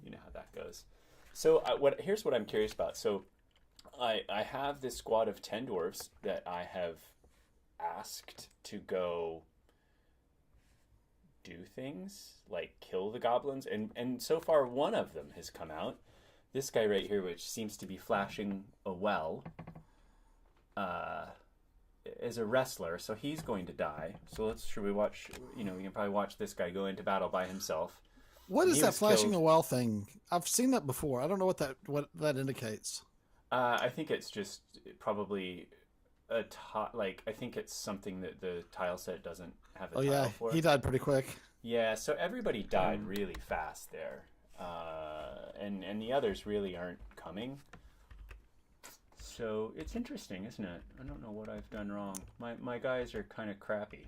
know how that goes. So here's what I'm curious about. So I have this squad of 10 dwarves that I have asked to go do things, like kill the goblins. And so far, one of them has come out. This guy right here, which seems to be flashing a well, is a wrestler, so he's going to die. So should we watch? We can probably watch this guy go into battle by himself. What is that flashing a well thing? I've seen that before. I don't know what that indicates. I think it's just probably I think it's something that the tile set doesn't have a tile for. He died pretty quick. Yeah, so everybody died really fast there. And the others really aren't coming. So it's interesting, isn't it? I don't know what I've done wrong. My guys are kind of crappy.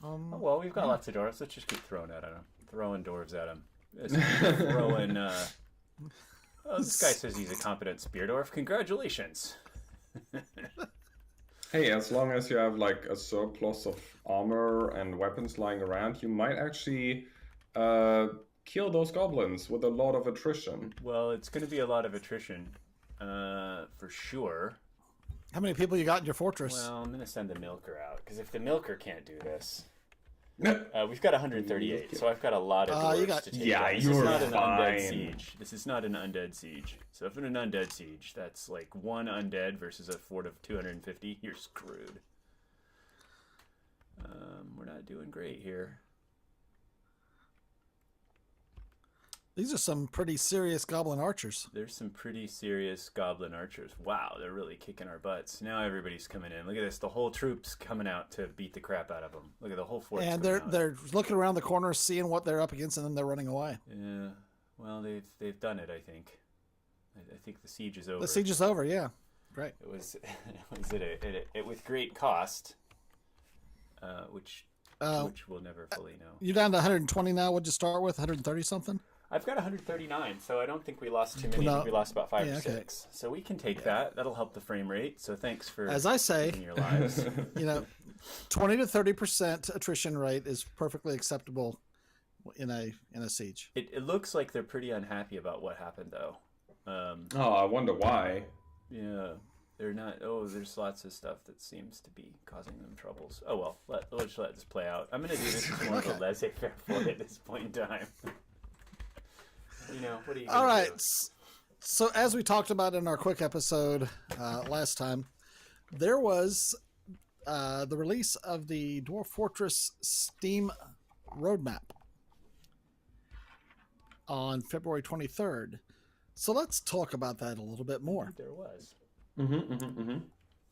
Well, we've got lots of dwarves. Let's just keep throwing at them. Throwing dwarves at them. Throwing. This guy says he's a competent spear dwarf. Congratulations. Hey, as long as you have like a surplus of armor and weapons lying around, you might actually kill those goblins with a lot of attrition. Well, it's going to be a lot of attrition, for sure. How many people you got in your fortress? Well, I'm going to send the milker out, because if the milker can't do this... we've got 138, so I've got a lot of dwarves to take down. This is you're not an undead fine. siege. This is not an undead siege. So if in an undead siege, that's like one undead versus a fort of 250, you're screwed. We're not doing great here. These are some pretty serious goblin archers. There's some pretty serious goblin archers. Wow, they're really kicking our butts. Now everybody's coming in. Look at this. The whole troop's coming out to beat the crap out of them. Look at the whole fort. And they're looking around the corner, seeing what they're up against, and then they're running away. Yeah. Well, they've done it, I think. I think the siege is over. The siege is over, yeah. Great. It was it with great cost, which we'll never fully know. You're down to 120 now. What'd you start with? 130 something? I've got 139, so I don't think we lost too many. I think we lost about 5 or 6. So we can take that. That'll help the frame rate. So thanks for as I say, giving your lives. 20 to 30% attrition rate is perfectly acceptable in a siege. It looks like they're pretty unhappy about what happened, though. I wonder why. Yeah, they're not. Oh, there's lots of stuff that seems to be causing them troubles. Oh well, let's let this play out. I'm gonna do this as more of a laissez-faire play at this point in time. What are you gonna All right. do? So as we talked about in our quick episode last time, there was the release of the Dwarf Fortress Steam roadmap on February 23rd. So let's talk about that a little bit more. There was.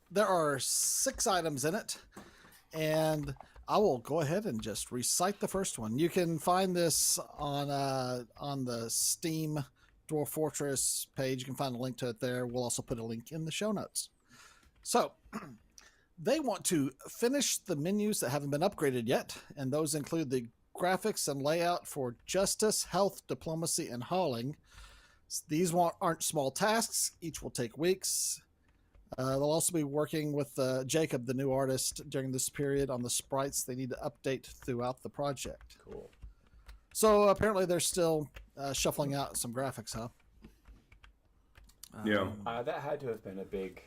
There are 6 items in it, and I will go ahead and just recite the first one. You can find this on the Steam Dwarf Fortress page. You can find a link to it there. We'll also put a link in the show notes. So they want to finish the menus that haven't been upgraded yet, and those include the graphics and layout for Justice, Health, Diplomacy, and Hauling. These aren't small tasks. Each will take weeks. They'll also be working with Jacob, the new artist, during this period on the sprites they need to update throughout the project. Cool. So apparently they're still shuffling out some graphics, huh? Yeah. That had to have been a big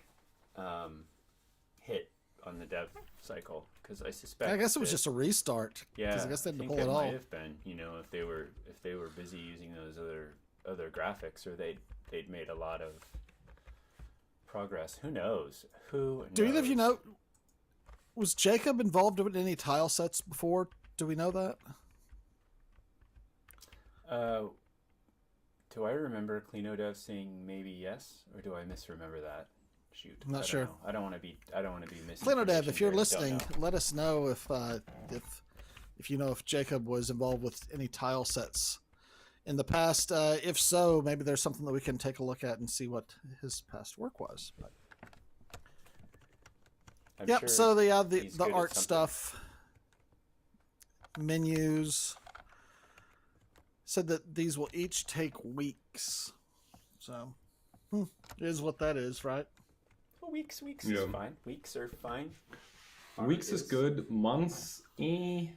hit on the dev cycle, because I suspect. I guess it was just a restart. Yeah, because I guess they had to pull it it all. might have been. If they were busy using those other graphics, or they'd made a lot of progress. Who knows? Do either of you know? Was Jacob involved with any tile sets before? Do we know that? Do I remember CleanoDev saying maybe yes, or do I misremember that? Shoot, I'm not sure. I don't want to be missing. CleanoDev, if you're listening, let us know if you know if Jacob was involved with any tile sets in the past. If so, maybe there's something that we can take a look at and see what his past work was. But... Yep. Sure so they have the art stuff, menus. Said that these will each take weeks. So, is what that is, right? Well, weeks is fine. Weeks are fine. Weeks is good. Months, yeah.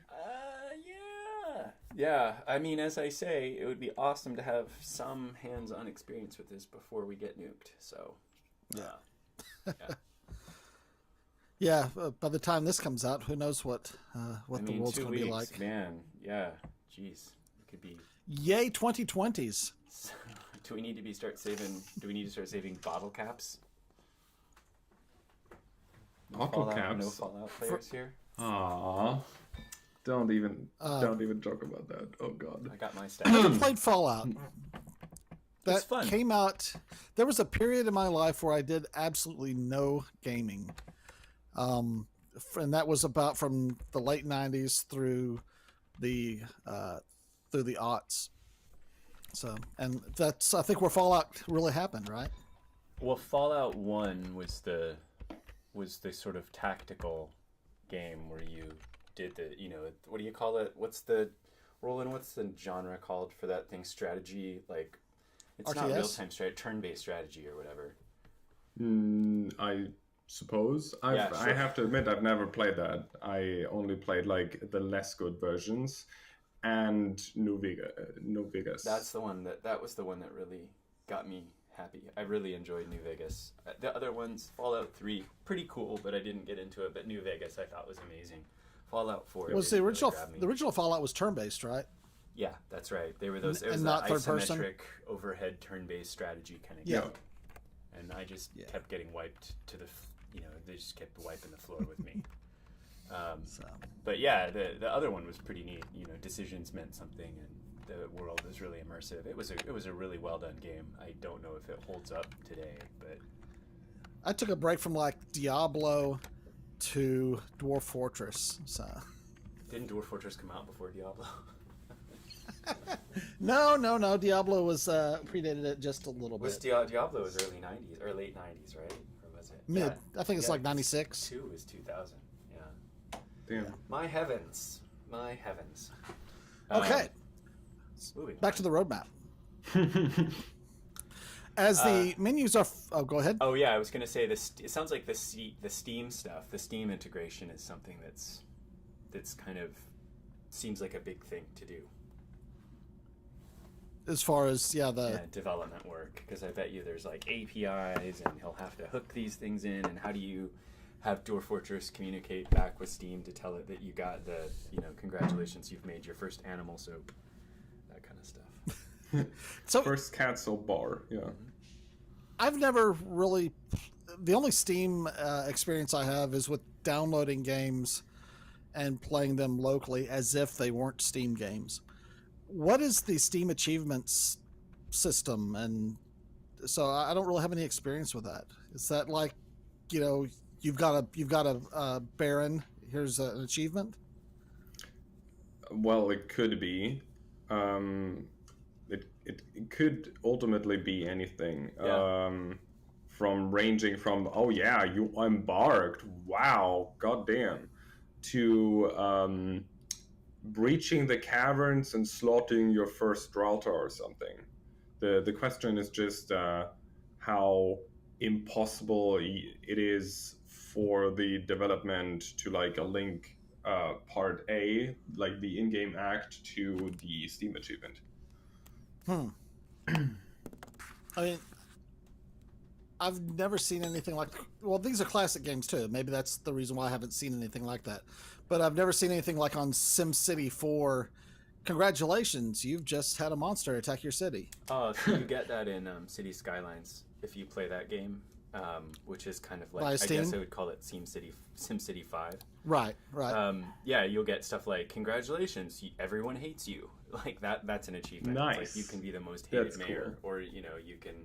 Yeah, I mean, as I say, it would be awesome to have some hands-on experience with this before we get nuked. So, yeah. Yeah, by the time this comes out, who knows what the world's going to be like. Man, yeah, jeez. It could be... Yay, 2020s. Do we need to start saving bottle caps? Bottle caps? No Fallout players here? Aww. Don't even joke about that. Oh god. I got my I stats. never played Fallout. That It's fun. came out. There was a period in my life where I did absolutely no gaming. And that was about from the late 90s through the aughts. So, and that's, I think, where Fallout really happened, right? Well, Fallout 1 was the sort of tactical game where you did the, what do you call it? What's the genre called for that thing? Strategy, like, it's RTS? not real-time strategy, turn-based strategy or whatever. suppose. Yeah, I sure. have to admit, I've never played that. I only played like the less good versions and New Vegas. That was the one that really got me happy. I really enjoyed New Vegas. The other ones, Fallout 3, pretty cool, but I didn't get into it. But New Vegas I thought was amazing. Fallout 4 Was didn't the really original grab me. the original Fallout was turn based, right? Yeah, that's right. They were those. It And was not the third person? isometric overhead turn-based strategy kind of Yeah. game. And I just kept getting wiped to the. They just kept wiping the floor with me. So But yeah, the other one was pretty neat. Decisions meant something, and the world was really immersive. It was a really well done game. I don't know if it holds up today, but I took a break from like Diablo to Dwarf Fortress. So didn't Dwarf Fortress come out before Diablo? no. Diablo was predated it just a little Was bit. Diablo was early '90s or late '90s, right? Or was it Mid. Yeah. I think it's Yeah, like 96. 2 is 2000. Yeah. Damn. My heavens. My heavens. Okay. Moving Back on. to the roadmap. As the menus are oh, go ahead. Oh yeah, I was gonna say this. It sounds like the Steam stuff, the Steam integration is something that's kind of seems like a big thing to do. As far as Development work, because I bet you there's like APIs and he'll have to hook these things in, and how do you have Dwarf Fortress communicate back with Steam to tell it that you got the congratulations, you've made your first animal soap, that kind of stuff. So First cancel bar, yeah. I've never really. The only Steam experience I have is with downloading games and playing them locally as if they weren't Steam games. What is the Steam achievements system? And so I don't really have any experience with that. Is that like, you've got a Baron. Here's an achievement. Well, it could be. It could ultimately be anything. Yeah. From ranging from, oh yeah, you embarked, wow, goddamn, to breaching the caverns and slaughtering your first Dralta or something. The question is just how impossible it is for the development to like a link part A, like the in-game act, to the Steam achievement. I mean, I've never seen anything like. Well, these are classic games too. Maybe that's the reason why I haven't seen anything like that. But I've never seen anything like on SimCity 4. Congratulations, you've just had a monster attack your city. Oh, so you get that in City Skylines if you play that game, which is kind of like, Via I Steam? guess I would call it SimCity 5. Right. Yeah, you'll get stuff like, congratulations, everyone hates you. Like that's an achievement. Nice. It's like you can be the most hated That's mayor, or you can,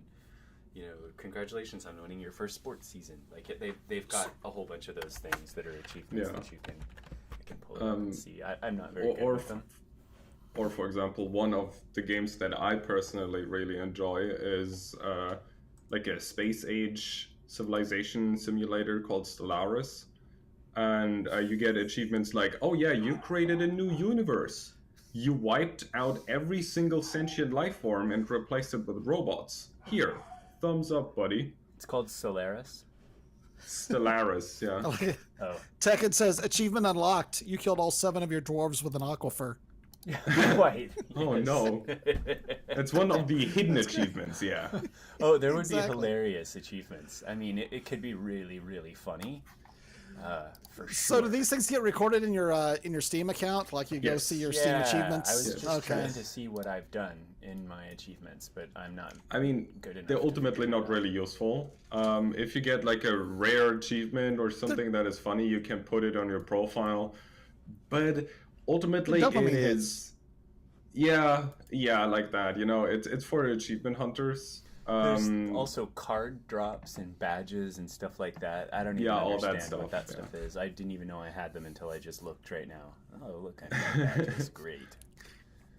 congratulations on winning your first sports season. Like they've got a whole bunch of those things that are achievements that you can pull up and see. I'm not very good with them. Or for example, one of the games that I personally really enjoy is like a space age civilization simulator called Stellaris. And you get achievements like, oh yeah, you created a new universe. You wiped out every single sentient life form and replaced it with robots. Here, thumbs up, buddy. It's called Solaris. Stellaris, yeah. Oh. Tekken says, achievement unlocked. You killed all 7 of your dwarves with an aquifer. Right. Oh yes. no. It's one of the hidden achievements, yeah. Oh, there would be Exactly. hilarious achievements. I mean, it could be really, really funny. For sure. So do these things get recorded in your Steam account? Like you go Yes. see your Steam achievements? I was just Okay. trying to see what I've done in my achievements, but I'm not. I mean, Good enough they're to ultimately figure it not out. really useful. If you get like a rare achievement or something that is funny, you can put it on your profile. But ultimately, The it dopamine is. Yeah, like that. It's for achievement hunters. There's also card drops and badges and stuff like that. I don't even all that understand what stuff, that stuff is. I didn't even know I had them until I just looked right now. Oh, look, I got badges. Great.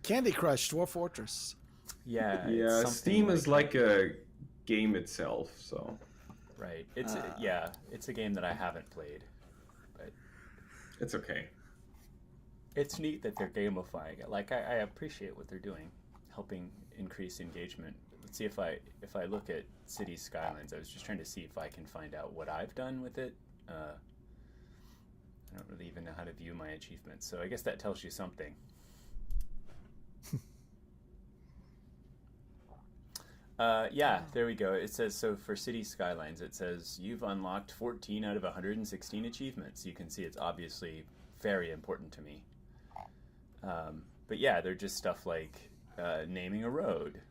Candy Crush, Dwarf Fortress. Yeah. Yeah, it's something Steam is like a game itself, so right. It's it's a game that I haven't played, but it's okay. it's neat that they're gamifying it. Like I appreciate what they're doing, helping increase engagement. let's see if I look at City Skylines. I was just trying to see if I can find out what I've done with it. I don't really even know how to view my achievements, so I guess that tells you something. Yeah, there we go. It says, so for City Skylines, it says you've unlocked 14 out of 116 achievements. You can see it's obviously very important to me. But yeah, they're just stuff like naming a road.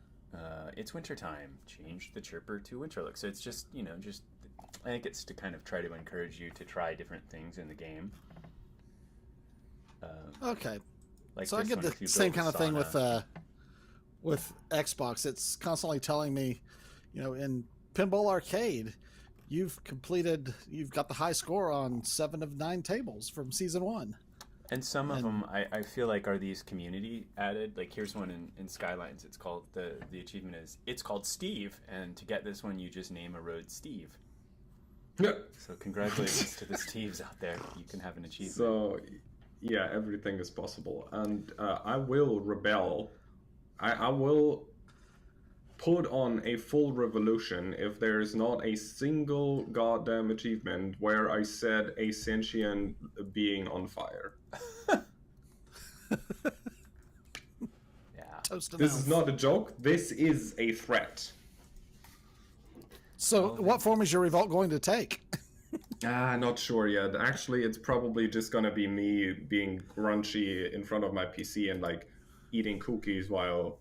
It's wintertime. Change the chirper to winter look. So it's just, I think it's to kind of try to encourage you to try different things in the game. Okay. Like so I get the same kind of thing with Xbox. It's constantly telling me, in Pinball Arcade, you've got the high score on 7 of 9 tables from season 1. And some of them, I feel like, are these community added. Like, here's one in Skylines. It's called, the achievement is, it's called Steve. And to get this one, you just name a road Steve. Yeah. So congratulations to the Steves out there. You can have an achievement. So, yeah, everything is possible. And I will rebel. I will put on a full revolution if there is not a single goddamn achievement where I set a sentient being on fire. Yeah. This is not a joke. This is a threat. So what form is your revolt going to take? Not sure yet. Actually, it's probably just gonna be me being grunchy in front of my PC and like eating cookies while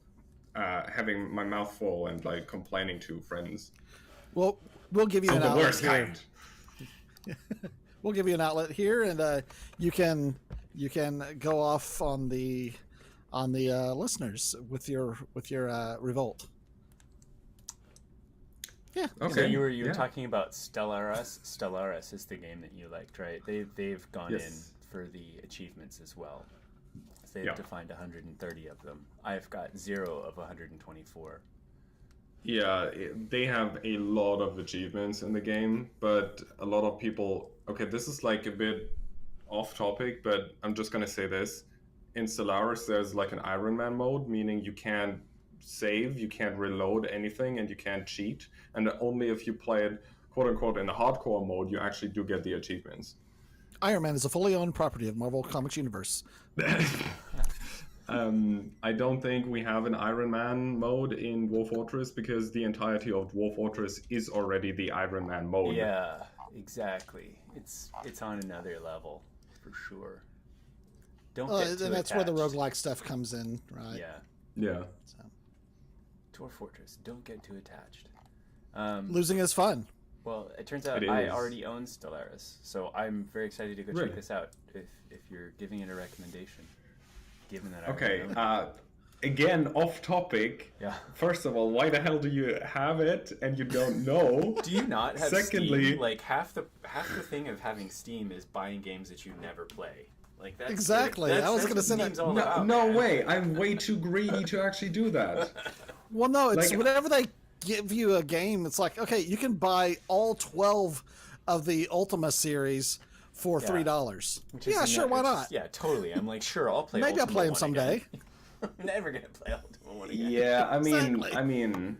having my mouth full and like complaining to friends. Well, we'll give you an outlet. The worst here. kind. We'll give you an outlet here, and you can go off on the listeners with your revolt. Yeah. Okay. So you were talking about Stellaris. Stellaris is the game that you liked, right? They've gone in for the achievements as well. They've defined 130 of them. I've got 0 of 124. Yeah, they have a lot of achievements in the game, but a lot of people... Okay, this is like a bit off topic, but I'm just going to say this. In Stellaris, there's like an Iron Man mode, meaning you can't save, you can't reload anything, and you can't cheat. And only if you play it, quote-unquote, in the hardcore mode, you actually do get the achievements. Iron Man is a fully owned property of Marvel Comics Universe. I don't think we have an Iron Man mode in Dwarf Fortress because the entirety of Dwarf Fortress is already the Iron Man mode. Yeah, exactly. It's on another level for sure. Don't get too and that's attached. where the roguelike stuff comes in, right? Yeah. Yeah. So. Dwarf Fortress. Don't get too attached. Losing is fun. Well, it turns out I already own Stellaris, so I'm very excited to go check this out. If you're giving it a recommendation, given that I already own it. Again, off topic. Yeah. First of all, why the hell do you have it and you don't know? Do you not have Secondly, Steam? Like half the thing of having Steam is buying games that you never play. Like that's exactly. I was going to say that. No way. I'm way too greedy to actually do that. Well, no. It's like, whenever they give you a game, it's like, okay, you can buy all 12 of the Ultima series for $3. Yeah, sure, why not? Yeah, totally. I'm like, sure, I'll play. Maybe Ultima I'll play them 1 someday. Again. I'm never gonna play Ultima 1 again. Yeah, Exactly. I mean,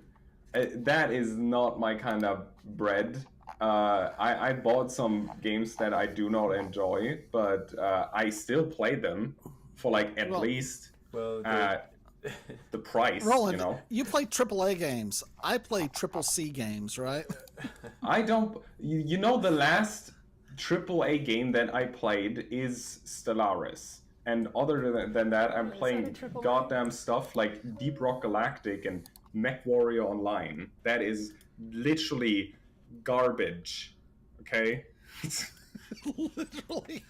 that is not my kind of bread. I bought some games that I do not enjoy, but I still play them for like at least the price. Roland, you know, you play AAA games. I play C games, right? I don't. You know, the last AAA game that I played is Stellaris. And other than that, I'm playing goddamn stuff like Deep Rock Galactic and Mech Warrior Online. That is literally garbage. Okay? Literally.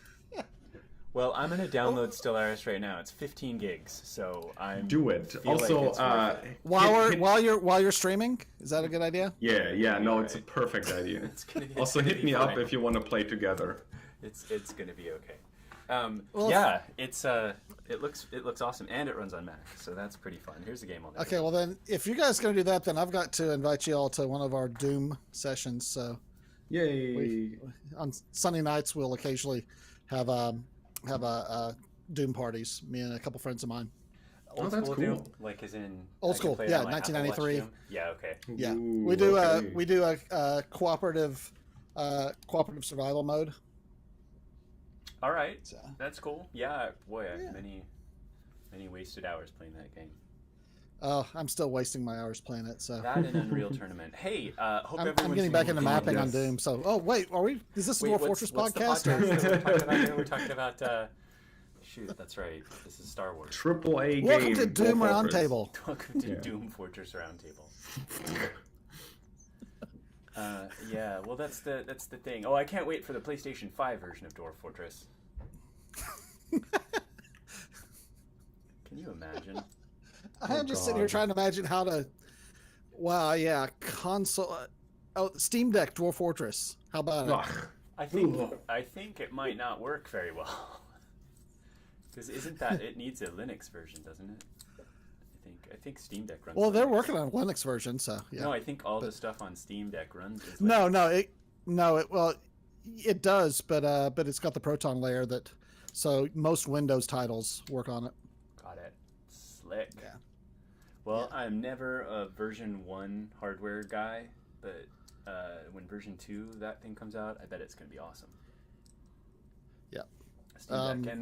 Well, I'm gonna download Stellaris right now. It's 15 gigs, so I'm do it. Also, while you're streaming, is that a good idea? Yeah. No, it's a perfect idea. Also, hit me up if you want to play together. It's gonna be okay. It looks awesome, and it runs on Mac, so that's pretty fun. Here's a game on there. Okay, well then, if you guys are gonna do that, then I've got to invite you all to one of our Doom sessions. So, yay! On Sunday nights, we'll occasionally have Doom parties. Me and a couple friends of mine. Old that's school cool. Doom, like as in Old I can school, play it yeah, on my Apple Watch 1993. Doom? Yeah, okay. Yeah, Ooh, we do okay. we do a cooperative survival mode. All right, So, that's cool. Yeah, boy, I Yeah. have many wasted hours playing that game. oh, I'm still wasting my hours playing it. So That and Unreal Tournament. Hey, hope I'm everyone's getting back doing into mapping on yes. Doom. So, oh wait, are we? Is this a Wait, Dwarf Fortress what's the podcast? podcast that we're talking about here? We're talking about. Shoot, that's right. This is Star Wars. Triple A game. Welcome to Doom Dwarf Fortress. Roundtable. Welcome to Yeah. Doom Fortress Roundtable. Yeah, well, that's the thing. Oh, I can't wait for the PlayStation 5 version of Dwarf Fortress. Can you imagine? I'm just sitting here God. trying to imagine how to. Wow, yeah, console. Oh, Steam Deck Dwarf Fortress. How about it? Ugh. I think it might not work very well. Because isn't that it needs a Linux version, doesn't it? I think Steam Deck runs. Well, they're Linux. working on a Linux version, so yeah. No, I think all the stuff on Steam Deck runs. Is No, Linux. well, it does, but it's got the Proton layer that, so most Windows titles work on it. Got it. Slick. Yeah. Well, Yeah. I'm never a version 1 hardware guy, but when version 2 that thing comes out, I bet it's going to be awesome. Yeah. Steam Deck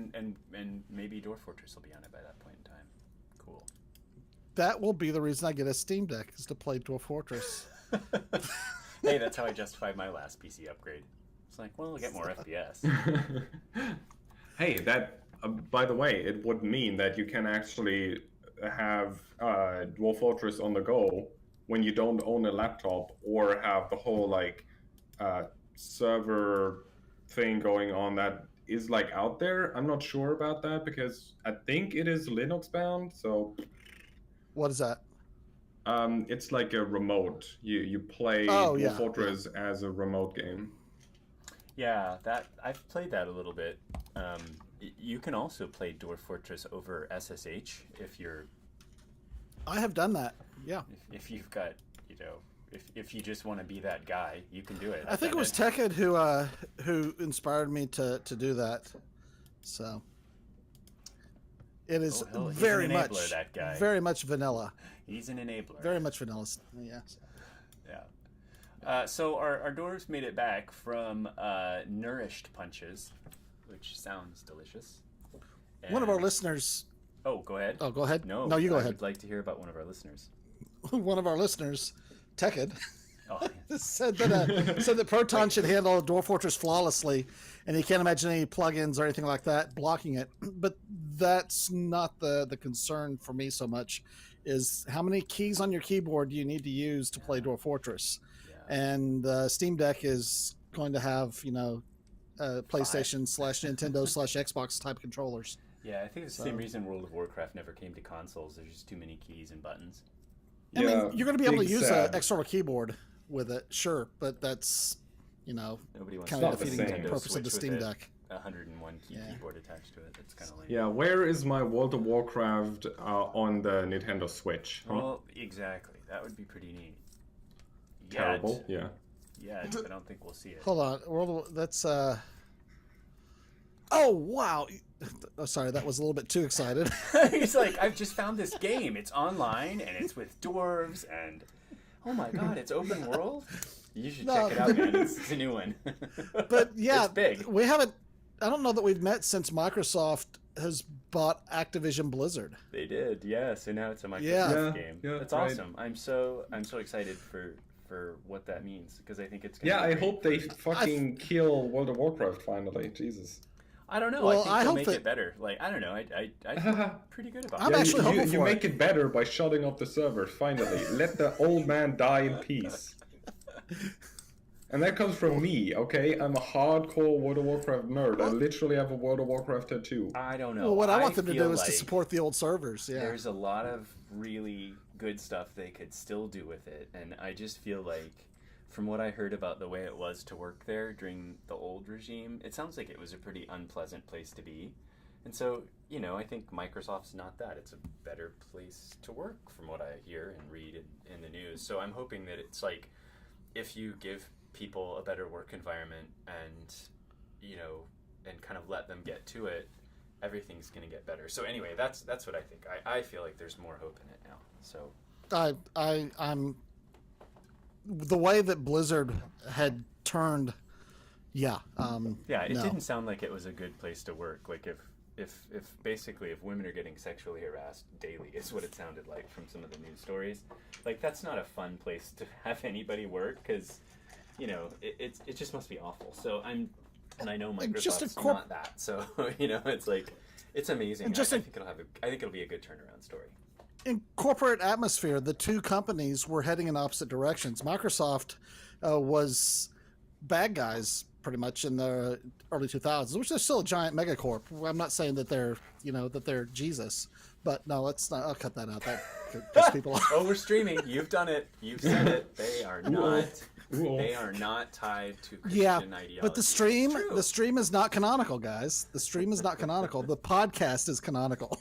and maybe Dwarf Fortress will be on it by that point in time. Cool. That will be the reason I get a Steam Deck, is to play Dwarf Fortress. Hey, that's how I justified my last PC upgrade. It's like, well, I'll get more FPS. Hey, that by the way, it would mean that you can actually have Dwarf Fortress on the go when you don't own a laptop or have the whole like server thing going on that is like out there. I'm not sure about that because I think it is Linux bound. So What is that? it's like a remote. You play Oh, Dwarf yeah, Fortress as a remote game. Yeah, that I've played that a little bit. You can also play Dwarf Fortress over SSH if you're I have done that. Yeah. if you've got if you just want to be that guy, you can do it. I think it was Tekid who inspired me to do that. So it is Oh, he's very an much enabler, that guy. very much vanilla. He's an enabler. Very much vanilla. Yeah. Yeah. So our dwarves made it back from nourished punches, which sounds delicious. One of our And- listeners. Oh, go ahead. Oh, go ahead. No, you go I ahead. would like to hear about one of our listeners. One of our listeners, Tekid, Oh, said that Proton should handle Dwarf Fortress flawlessly, and he can't imagine any plugins or anything like that blocking it. But that's not the concern for me so much. Is how many keys on your keyboard do you need to use to play Dwarf Fortress? yeah. And Steam Deck is going to have PlayStation / Nintendo / Xbox type controllers. Yeah, I think it's the same reason World of Warcraft never came to consoles. There's just too many keys and buttons. I mean, you're going to be able to big use sad. an external keyboard with it, sure, but that's Nobody wants kind to of not the defeating same. the purpose of the Switch Steam with Deck. a 101 key Yeah. keyboard attached to it. That's kind of lame. Yeah, where is my World of Warcraft on the Nintendo Switch? Huh? Well, exactly. That would be pretty neat. Terrible. Yeah. Yeah, I don't think we'll see it. Hold on, that's oh wow! Oh, sorry, that was a little bit too excited. He's like, I've just found this game. It's online and it's with dwarves and oh my god, it's open world. You should No, check it out, man. It's a new one. But yeah, it's big. we haven't. I don't know that we've met since Microsoft has bought Activision Blizzard. They did, yeah. So now it's a Microsoft Yeah. game. Yeah, That's right. awesome. I'm so excited for what that means because I think it's gonna Yeah, be I great hope they for- fucking kill World of Warcraft finally. Jesus. I don't know. Well, I think I they'll hope make that- it better. Like I don't know. I feel pretty good about I'm it. actually hoping you for make it better by shutting off the server, finally. Let the old man die in peace. And that comes from me, okay? I'm a hardcore World of Warcraft nerd. I literally have a World of Warcraft tattoo. I don't know. Well, what I want them to feel do is to like support the old servers. Yeah. There's a lot of really good stuff they could still do with it, and I just feel like, from what I heard about the way it was to work there during the old regime, it sounds like it was a pretty unpleasant place to be. And so, I think Microsoft's not that. It's a better place to work, from what I hear and read in the news. So I'm hoping that it's like, if you give people a better work environment and and kind of let them get to it, everything's going to get better. So anyway, that's what I think. I feel like there's more hope in it now. So I'm the way that Blizzard had turned. Yeah. It no. didn't sound like it was a good place to work. Like if basically if women are getting sexually harassed daily is what it sounded like from some of the news stories. Like that's not a fun place to have anybody work because, you know, it just must be awful. So I know Microsoft's not that. So you know, it's like it's amazing. I think it'll be a good turnaround story. In corporate atmosphere, the two companies were heading in opposite directions. Microsoft was bad guys pretty much in the early 2000s, which is still a giant megacorp. I'm not saying that they're Jesus, but no, let's not. I'll cut that out. That piss people off. Oh, we're streaming. You've done it. You've said it. They are not. They are not tied to Christian ideology. But the stream is not canonical, guys. The stream is not canonical. The podcast is canonical.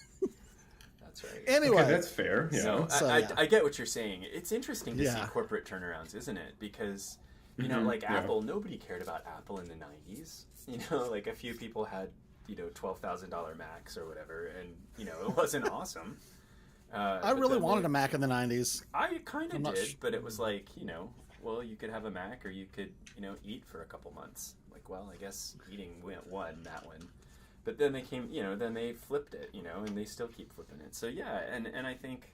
That's right. Anyway, okay, that's fair. Yeah. So, So, I get what you're saying. It's interesting to see corporate turnarounds, isn't it? Because, you know, like Apple, nobody cared about Apple in the 90s. You know, like a few people had, you know, $12,000 Macs or whatever, and, you know, it wasn't awesome. I really wanted a Mac in the 90s. I kind of did, but it was like, you know, well, you could have a Mac or you could, you know, eat for a couple months. Like, well, I guess eating won that one. But then they came, you know, then they flipped it, you know, and they still keep flipping it. So, yeah, and I think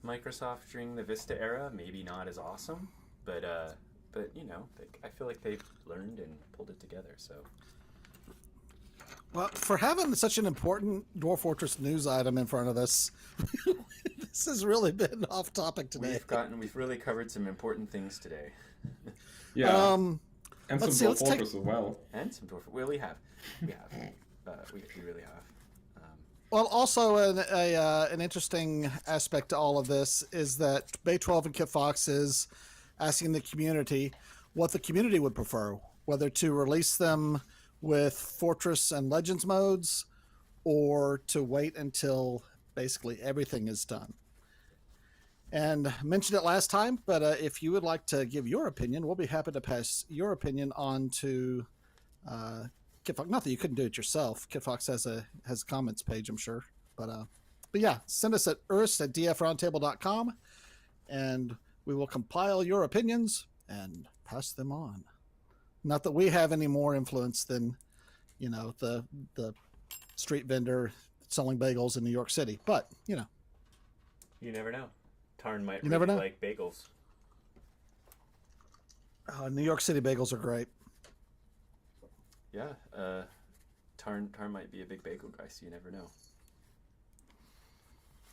Microsoft during the Vista era, maybe not as awesome, but you know, I feel like they've learned and pulled it together, so. Well, for having such an important Dwarf Fortress news item in front of us, this has really been off topic today. We've really covered some important things today. Yeah. And some Dwarf Fortress as well. And some Dwarf. Well, we have. We really have. Well, also an interesting aspect to all of this is that Bay 12 and Kit Fox is asking the community what the community would prefer, whether to release them with Fortress and Legends modes or to wait until basically everything is done. And I mentioned it last time, but if you would like to give your opinion, we'll be happy to pass your opinion on to Kit Fox. Not that you couldn't do it yourself. Kit Fox has a comments page, I'm sure. But yeah, send us at urs@dfroundtable.com and we will compile your opinions and pass them on. Not that we have any more influence than, you know, the street vendor selling bagels in New York City, but you know, you never know. Tarn might never know. Like bagels. New York City bagels are great. Yeah, Tarn might be a big bagel guy, so you never know.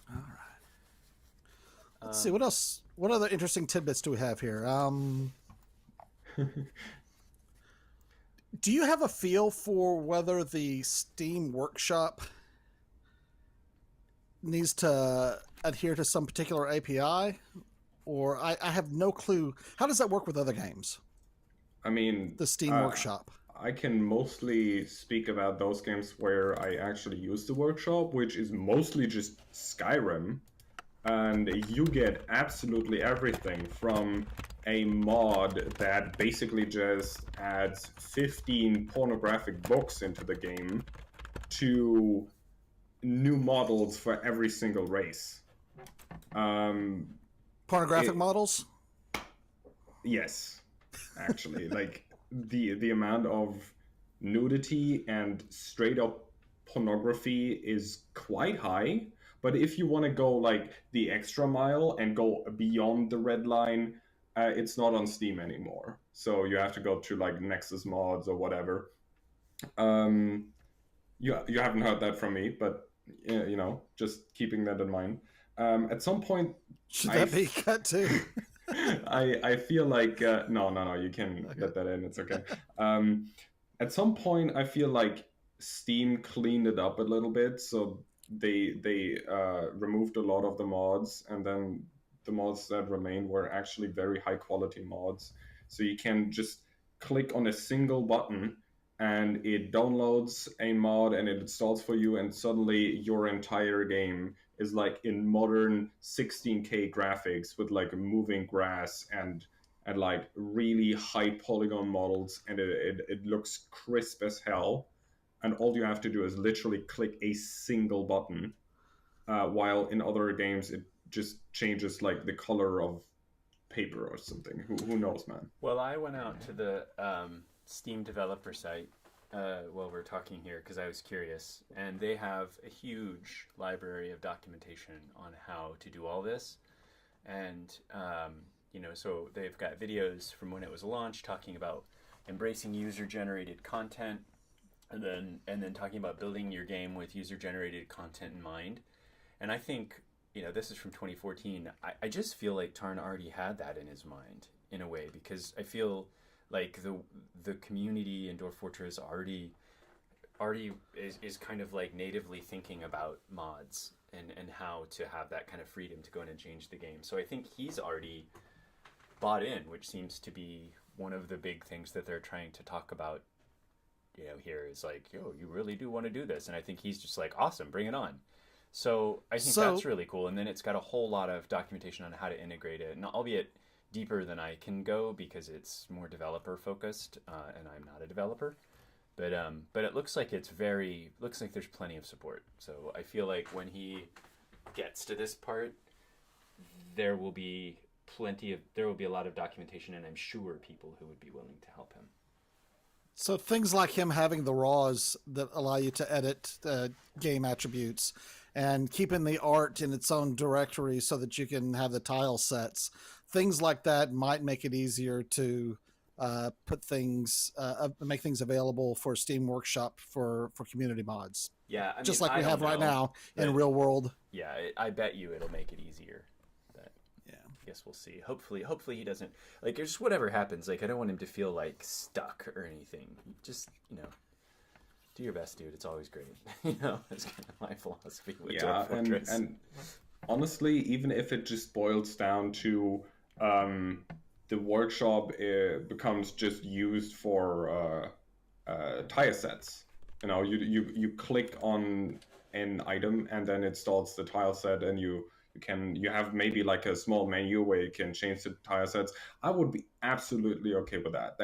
All right. Let's see what else. What other interesting tidbits do we have here? Do you have a feel for whether the Steam Workshop needs to adhere to some particular API? Or I have no clue. How does that work with other games? I mean, the Steam Workshop. I can mostly speak about those games where I actually use the workshop, which is mostly just Skyrim. And you get absolutely everything from a mod that basically just adds 15 pornographic books into the game to new models for every single race. Pornographic models? Yes, actually. Like the amount of nudity and straight up pornography is quite high. But if you want to go like the extra mile and go beyond the red line, it's not on Steam anymore. So you have to go to like Nexus mods or whatever. You haven't heard that from me, but you know, just keeping that in mind. At some point, should that be cut too? I feel like no, you can let that in. It's okay. At some point, I feel like Steam cleaned it up a little bit, so they removed a lot of the mods, and then the mods that remained were actually very high quality mods. So you can just click on a single button and it downloads a mod and it installs for you, and suddenly your entire game is like in modern 16K graphics with like moving grass and like really high polygon models, and it looks crisp as hell. and all you have to do is literally click a single button, while in other games it just changes like the color of paper or something. Who knows, man? Well, I went out to the Steam developer site while we're talking here because I was curious, and they have a huge library of documentation on how to do all this. And so they've got videos from when it was launched talking about embracing user-generated content, and then talking about building your game with user-generated content in mind. And I think, this is from 2014. I just feel like Tarn already had that in his mind in a way, because I feel like the community in Dwarf Fortress already is kind of like natively thinking about mods and how to have that kind of freedom to go in and change the game. So I think he's already bought in, which seems to be one of the big things that they're trying to talk about, here is like, you really do want to do this. And I think he's just like, awesome, bring it on. So I think that's really cool. And then it's got a whole lot of documentation on how to integrate it, and albeit deeper than I can go because it's more developer focused, and I'm not a developer. But it looks like there's plenty of support. So I feel like when he gets to this part, there will be a lot of documentation, and I'm sure people who would be willing to help him. So things like him having the RAWs that allow you to edit game attributes, and keeping the art in its own directory so that you can have the tile sets, things like that might make it easier to make things available for Steam Workshop for community mods. Yeah, I mean, just like we have right now in real world. Yeah, I bet you it'll make it easier. But yeah, I guess we'll see. Hopefully he doesn't, like, just whatever happens. Like, I don't want him to feel like stuck or anything. Just do your best, dude. It's always great. That's kind of my philosophy with Dwarf Fortress. And honestly, even if it just boils down to the workshop becomes just used for tire sets. You click on an item and then it starts the tile set, and you have maybe like a small menu where you can change the tile sets. I would be absolutely okay with that.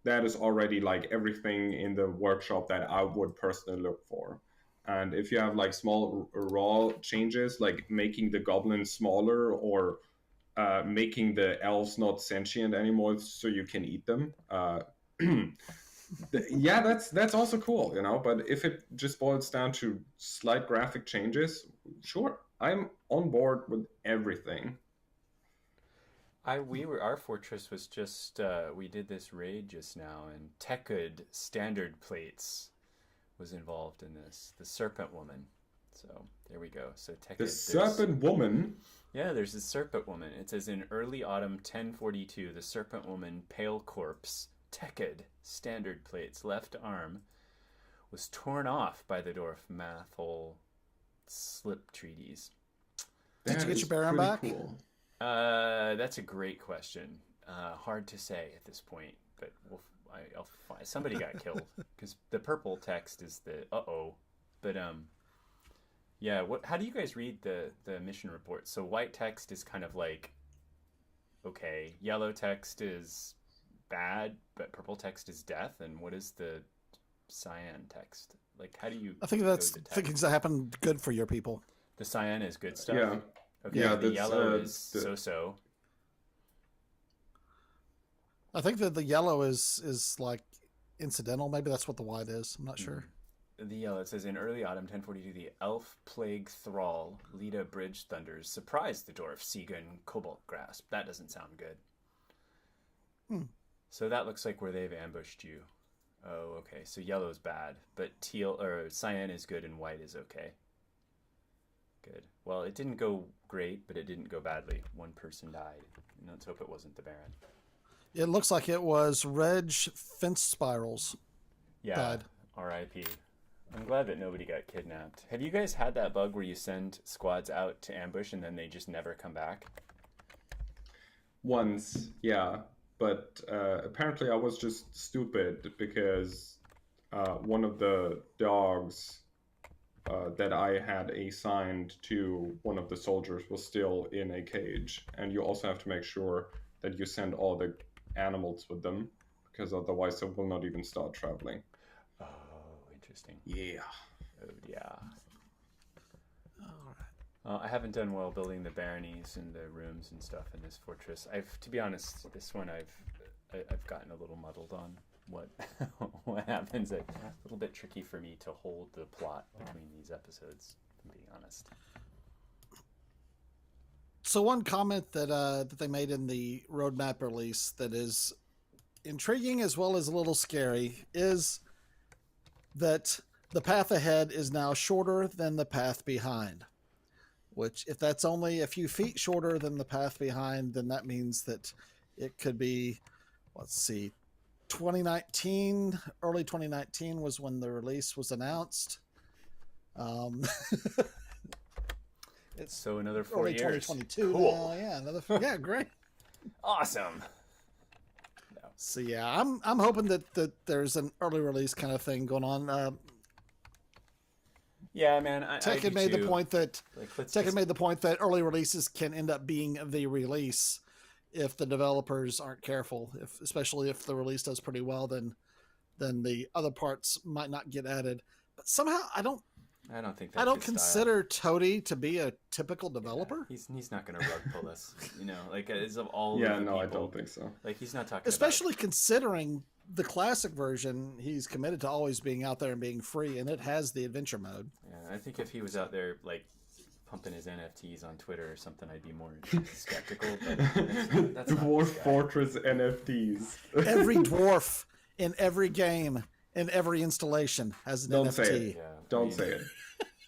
That is already like everything in the workshop that I would personally look for. And if you have like small raw changes, like making the goblins smaller, or making the elves not sentient anymore so you can eat them, yeah, that's also cool, But if it just boils down to slight graphic changes, sure, I'm on board with everything. Our fortress was just we did this raid just now, and Tekkud standard plates was involved in this. The Serpent Woman. So there we go. So Tekkud. The Serpent Woman. Yeah, there's the Serpent Woman. It says in early autumn 1042, the Serpent Woman, pale corpse, Tekkud standard plates, left arm, was torn off by the dwarf Mathol slip treaties. Did you get your Baron back? Cool. That's a great question. Hard to say at this point, but I'll find, somebody got killed because the purple text is the but yeah. How do you guys read the mission report? So white text is kind of like okay, yellow text is bad, but purple text is death. And what is the cyan text? Like, how do you? I think that's things that happen good for your people. The cyan is good stuff. Yeah. Okay, yeah, the yellow is so-so. I think that the yellow is like incidental. Maybe that's what the white is. I'm not sure. The yellow, it says in early autumn 1042, the elf plague thrall, Lita Bridge Thunders, surprised the dwarf, Segan Cobalt Grasp. That doesn't sound good. So that looks like where they've ambushed you. Oh, okay. So yellow's bad, but cyan is good and white is okay. Good. Well, it didn't go great, but it didn't go badly. One person died. And let's hope it wasn't the Baron. It looks like it was Reg Fence Spirals. Yeah. Died. R.I.P. I'm glad that nobody got kidnapped. Have you guys had that bug where you send squads out to ambush and then they just never come back? Once, yeah. But apparently I was just stupid because one of the dogs that I had assigned to one of the soldiers was still in a cage. And you also have to make sure that you send all the animals with them, because otherwise they will not even start traveling. Interesting. Yeah. Oh, yeah. All right. I haven't done well building the baronies and the rooms and stuff in this fortress. To be honest, this one I've gotten a little muddled on what what happens. It's a little bit tricky for me to hold the plot between these episodes, if I'm being honest. So one comment that they made in the roadmap release that is intriguing as well as a little scary is that the path ahead is now shorter than the path behind. Which, if that's only a few feet shorter than the path behind, then that means that it could be, let's see, 2019, early 2019 was when the release was announced. It's so another 4 early years. 2022 Cool. now. Yeah, yeah, great. Awesome. No. So yeah, I'm hoping that there's an early release kind of thing going on. Yeah, man. Tekken made the point that Tekken made the point that early releases can end up being the release if the developers aren't careful. Especially if the release does pretty well, then the other parts might not get added. But somehow I don't think that's I don't his consider Toady to be a typical developer. Yeah, he's not gonna rug pull us. Like as of all. Yeah, of the no, I people, don't think so. Like he's not talking. Especially considering the classic version, he's committed to always being out there and being free, and it has the adventure mode. Yeah, I think if he was out there like pumping his NFTs on Twitter or something, I'd be more skeptical. But that's not Dwarf this guy. Fortress NFTs. Every dwarf in every game, in every installation has an Don't NFT. say it. Yeah, Don't say it.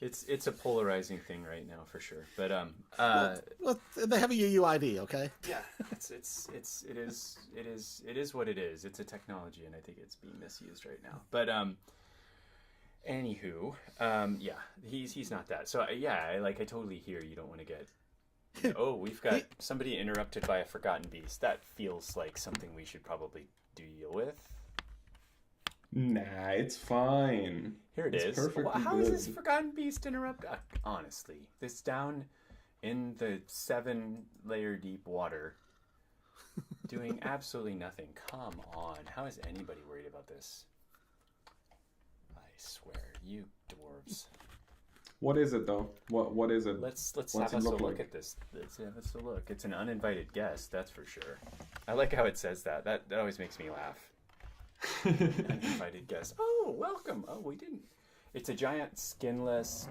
It's a polarizing thing right now for sure. But Well, they have a UUID, okay? yeah, it is what it is. It's a technology, and I think it's being misused right now. But anywho, yeah, he's not that. So yeah, I totally hear you don't want to get. Oh, we've got somebody interrupted by a forgotten beast. That feels like something we should probably deal with. Nah, it's fine. Here it It's is. perfectly How is good. this forgotten beast interrupted? Honestly, this down in the 7-layer deep water, doing absolutely nothing. Come on, how is anybody worried about this? I swear, you dwarves. What is it though? What is it? Let's What's have it us a look look like? at this. Let's have us a look. It's an uninvited guest, that's for sure. I like how it says that. That always makes me laugh. Uninvited guest. Oh, welcome. Oh, we didn't. It's a giant skinless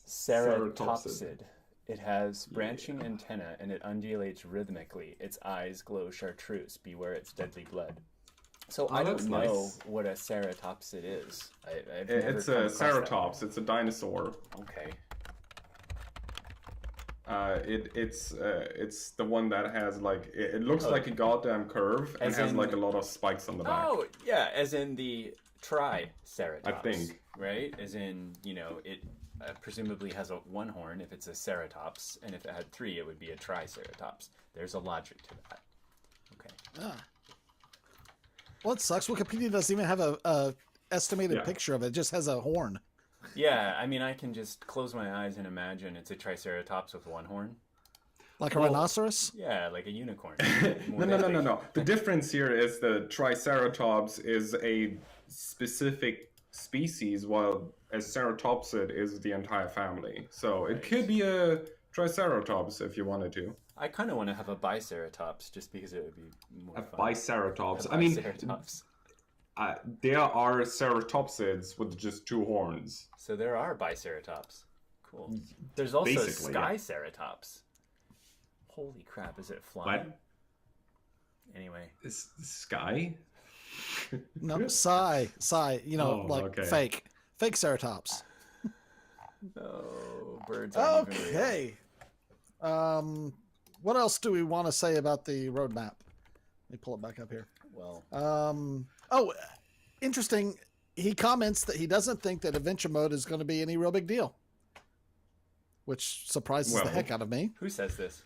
ceratopsid. It has branching antennae and it undulates rhythmically. Its eyes glow chartreuse. Beware its deadly blood. So I don't that's know nice. what a ceratopsid is. I've never It's come a across that one. ceratops. It's a dinosaur. Okay. It's the one that has like it looks like a goddamn curve and As has in- like a lot of spikes on the back. Oh, yeah, as in the triceratops. I think. Right? As in, it presumably has one horn if it's a ceratops, and if it had 3, it would be a triceratops. There's a logic to that. Okay. Ah. Well, it sucks. Wikipedia doesn't even have a estimated Yeah. picture of it. It just has a horn. Yeah, I mean, I can just close my eyes and imagine it's a triceratops with one horn. Like a rhinoceros? Yeah, like a unicorn. No. The difference here is the Triceratops is a specific species, while a ceratopsid is the entire family. So it could be a Triceratops if you wanted to. I kind of want to have a biceratops just because it would be more A fun. Biceratops. A I mean, biceratops. there are ceratopsids with just 2 horns. So there are biceratops. Cool. There's also Basically, yeah. skyceratops. Holy crap, is it flying? What? Anyway. Is sky? No, Psy. Oh, like okay. fake ceratops. Oh, birds aren't even real. Okay. What else do we want to say about the roadmap? Let me pull it back up here. Well, Interesting. He comments that he doesn't think that adventure mode is going to be any real big deal, which surprises the Well. heck out of me. who says this?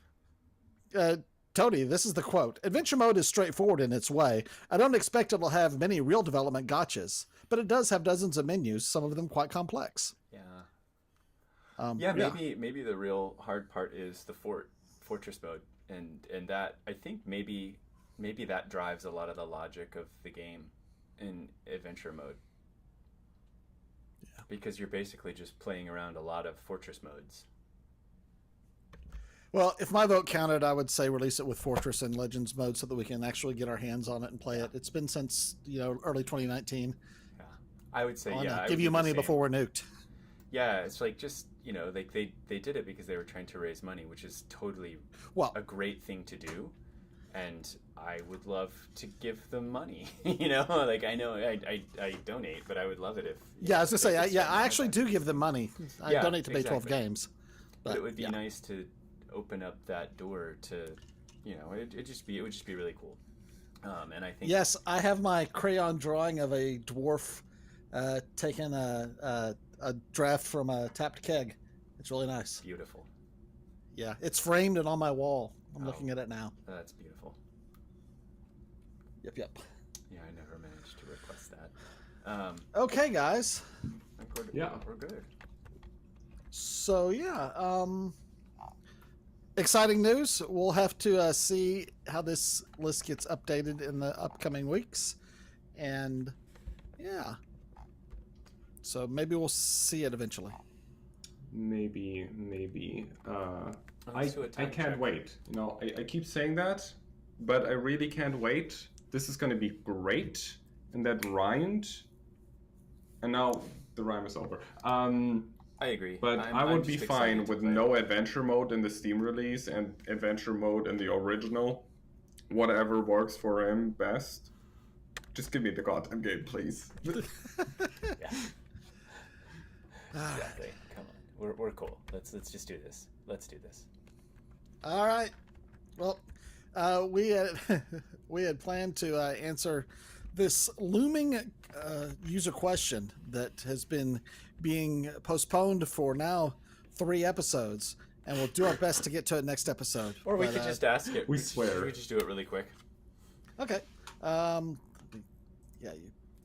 Tony, this is the quote. Adventure mode is straightforward in its way. I don't expect it will have many real development gotchas, but it does have dozens of menus, some of them quite complex. Yeah. Maybe the real hard part is the fortress mode, and that I think maybe that drives a lot of the logic of the game in adventure mode. because you're basically just playing around a lot of fortress modes. Well, if my vote counted, I would say release it with Fortress and Legends mode so that we can actually get our hands on it and play it. It's been since early 2019. Yeah, I would say I give would you do the money same. before we're nuked. Yeah, it's like just like they did it because they were trying to raise money, which is totally a great thing to do, and I would love to give them money. Like I know I donate, but I would love it if. Yeah, I was gonna say I actually do give them money. I donate to Bay 12 Games, but it would be nice to open up that door to, it would just be really cool. And I think yes, I have my crayon drawing of a dwarf taking a draft from a tapped keg. It's really nice. Beautiful. Yeah, it's framed and on my wall. I'm looking at it now. That's beautiful. Yep. Yeah, I never managed to request that. Okay, guys. We're good. So exciting news. We'll have to see how this list gets updated in the upcoming weeks. And so maybe we'll see it eventually. Maybe. I can't wait. I keep saying that, but I really can't wait. This is going to be great. And that rhymed. And now the rhyme is over. I agree. But I would be fine with no adventure mode in the Steam release and adventure mode in the original. Whatever works for him best. Just give me the goddamn game, please. Yeah. Exactly. Come on. We're cool. Let's just do this. Let's do this. All right. Well, we had planned to answer this looming user question that has been being postponed for now 3 episodes, and we'll do our best to get to it next episode. Or we could just ask it. We swear. We could just do it really quick. Okay. You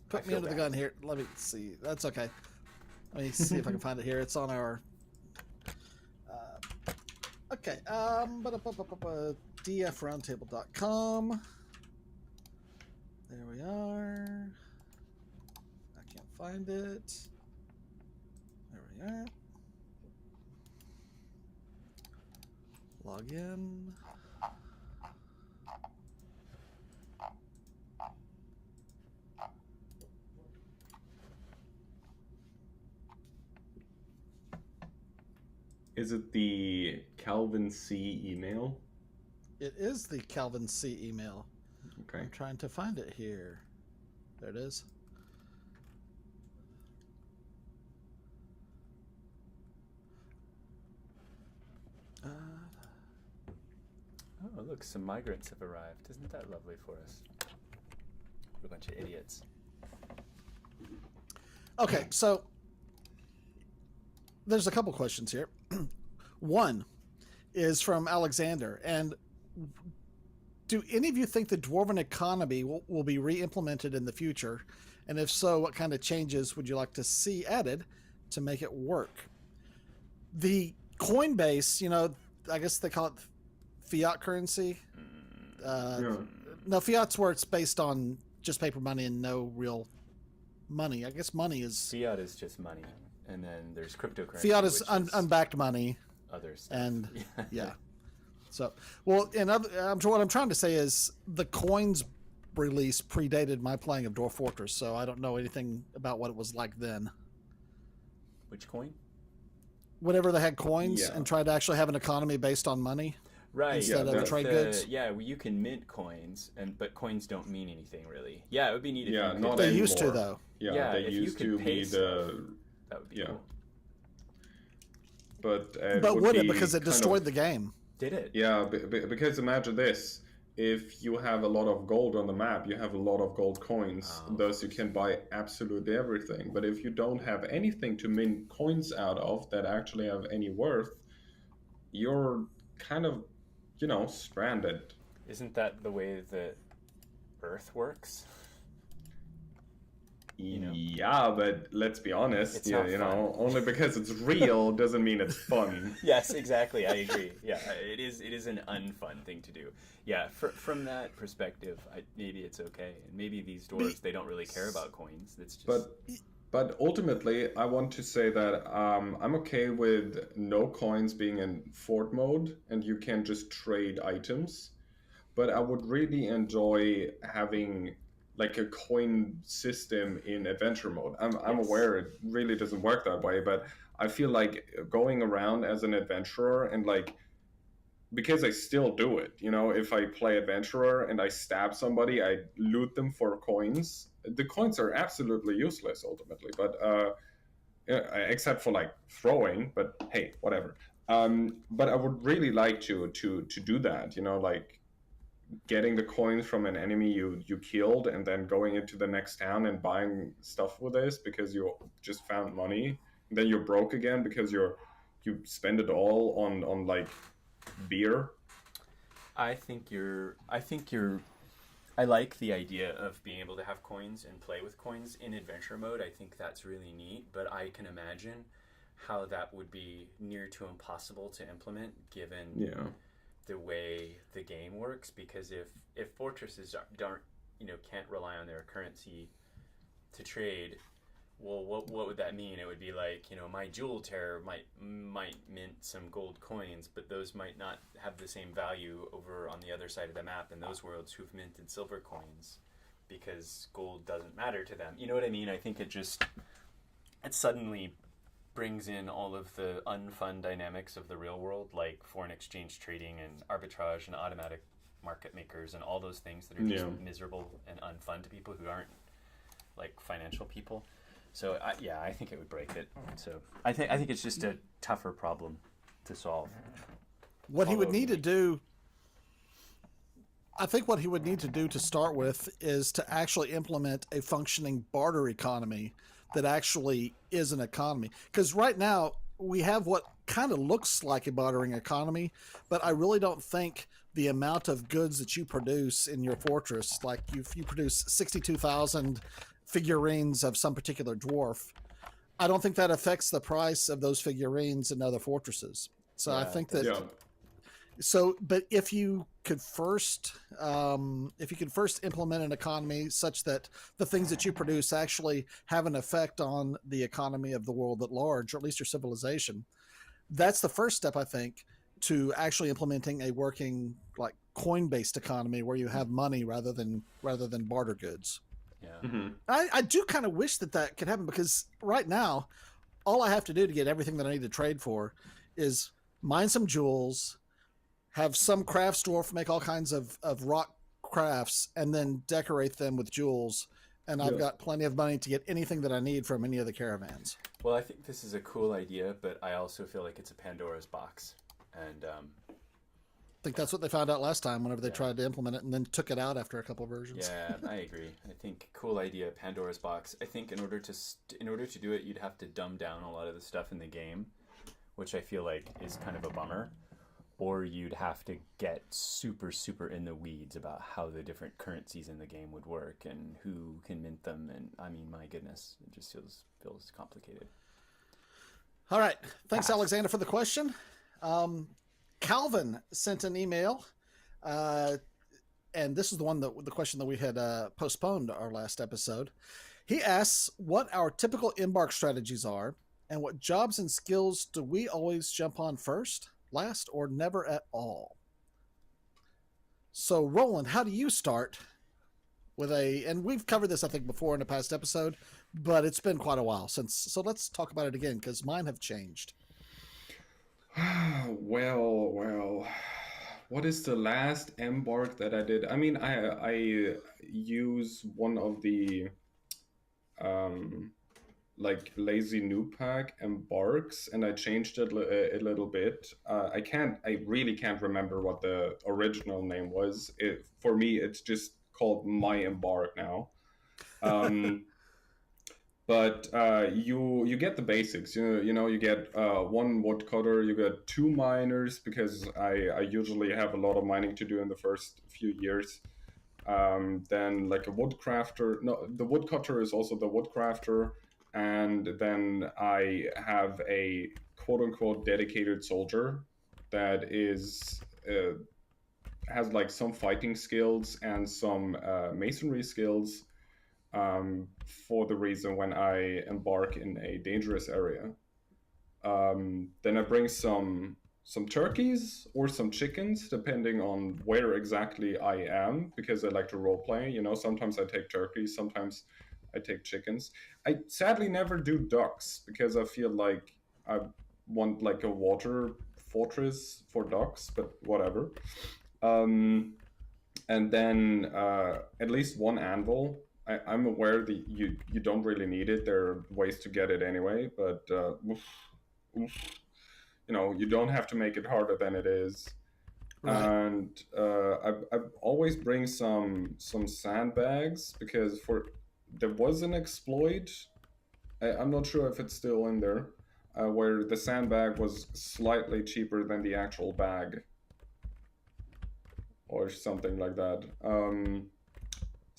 put me under the gun here. Let me see. That's okay. Let me see if I can find it here. It's on our. Okay. dfroundtable.com. There we are. I can't find it. There we are. Log in. Is it the Calvin C email? It is the Calvin C email. Okay. I'm trying to find it here. There it is. Oh, look, some migrants have arrived. Isn't that lovely for us? What a bunch of idiots. Okay, so there's a couple questions here. One is from Alexander, and do any of you think the Dwarven economy will be re-implemented in the future? And if so, what kind of changes would you like to see added to make it work? The Coinbase, I guess they call it fiat currency. No, fiat's where it's based on just paper money and no real money. I guess money is... Fiat is just money. And then there's cryptocurrency. Fiat is unbacked money. Other stuff. And, yeah. So, well, what I'm trying to say is the coins release predated my playing of Dwarf Fortress, so I don't know anything about what it was like then. Which coin? Whenever they had coins and tried to actually have an economy based on money. Right. Instead of trade goods. Yeah, well, you can mint coins, but coins don't mean anything really. Yeah, it would be neat if Yeah, you not They anymore. used to, though. Yeah, they if used you to could pay be stuff, that would be cool. But would it? be Because it kind destroyed of, the game. Did it? Yeah, because imagine this. If you have a lot of gold on the map, you have a lot of gold coins. Thus, you can buy absolutely everything. But if you don't have anything to mint coins out of that actually have any worth, you're kind of, stranded. Isn't that the way that Earth works? Yeah, but let's be honest, It's not fun. only because it's real doesn't mean it's fun. Yes, exactly. I agree. Yeah, it is an unfun thing to do. Yeah, from that perspective, maybe it's okay. And maybe these dwarves, they don't really care about coins. It's just... But But ultimately, I want to say that I'm okay with no coins being in fort mode and you can just trade items. But I would really enjoy having like a coin system in adventure mode. I'm Yes. aware it really doesn't work that way, but I feel like going around as an adventurer and like because I still do it. You know, if I play adventurer and I stab somebody, I loot them for coins. The coins are absolutely useless ultimately, but except for like throwing. But hey, whatever. But I would really like to do that. You know, like getting the coins from an enemy you killed and then going into the next town and buying stuff with this because you just found money. And then you're broke again because you spend it all on like beer. I like the idea of being able to have coins and play with coins in adventure mode. I think that's really neat, but I can imagine how that would be near to impossible to implement given Yeah. the way the game works. Because if fortresses aren't can't rely on their currency to trade, well, what would that mean? It would be like, my jewel terror might mint some gold coins, but those might not have the same value over on the other side of the map in those worlds who've minted silver coins, because gold doesn't matter to them. You know what I mean? I think it suddenly brings in all of the unfun dynamics of the real world, like foreign exchange trading and arbitrage and automatic market makers and all those things that are just Yeah. miserable and unfun to people who aren't like financial people. So I think it would break it. So I think it's just a tougher problem to solve. What he would Follow need to me. do, I think what he would need to do to start with is to actually implement a functioning barter economy that actually is an economy. Because right now we have what kind of looks like a bartering economy, but I really don't think the amount of goods that you produce in your fortress, like if you produce 62,000 figurines of some particular dwarf, I don't think that affects the price of those figurines in other fortresses. So I Yeah, think that's Yeah. that but if you could first implement an economy such that the things that you produce actually have an effect on the economy of the world at large, or at least your civilization, that's the first step, I think, to actually implementing a working like coin-based economy where you have money rather than barter goods. yeah. Hmm. I do kind of wish that that could happen because right now all I have to do to get everything that I need to trade for is mine some jewels, have some craft dwarf make all kinds of rock crafts, and then decorate them with jewels. And I've Yeah. got plenty of money to get anything that I need from any of the caravans. Well, I think this is a cool idea, but I also feel like it's a Pandora's box. And I think that's what they found out last time whenever they yeah, tried to implement it and then took it out after a couple of versions. yeah, I agree. I think cool idea, Pandora's box. I think in order to do it, you'd have to dumb down a lot of the stuff in the game, which I feel like is kind of a bummer. Or you'd have to get super super in the weeds about how the different currencies in the game would work and who can mint them, and I mean, my goodness, it just feels complicated. All right. Thanks, Pass. Alexander, for the question. Calvin sent an email, uh, and this is the question that we had postponed our last episode. He asks what our typical embark strategies are, and what jobs and skills do we always jump on first, last, or never at all. So, Roland, how do you start with a? And we've covered this, I think, before in a past episode, but it's been quite a while since. So let's talk about it again because mine have changed. Well. What is the last embark that I did? I mean, I use one of the um like lazy noob pack embarks, and I changed it a little bit. I really can't remember what the original name was. For me, it's just called my embark now. Um, but you get the basics. You get one woodcutter, you get two miners because I usually have a lot of mining to do in the first few years. Then like a woodcrafter. No, the woodcutter is also the woodcrafter, and then I have a quote unquote dedicated soldier that is has like some fighting skills and some masonry skills. for the reason when I embark in a dangerous area. Then I bring some turkeys or some chickens, depending on where exactly I am, because I like to role play. You know, sometimes I take turkeys, sometimes I take chickens. I sadly never do ducks because I feel like I want like a water fortress for ducks, but whatever. Um, and then at least one anvil. I'm aware that you don't really need it. There are ways to get it anyway, but oof, you know, you don't have to make it harder than it is. Right. And I always bring some sandbags because there was an exploit. I'm not sure if it's still in there, where the sandbag was slightly cheaper than the actual bag, or something like that.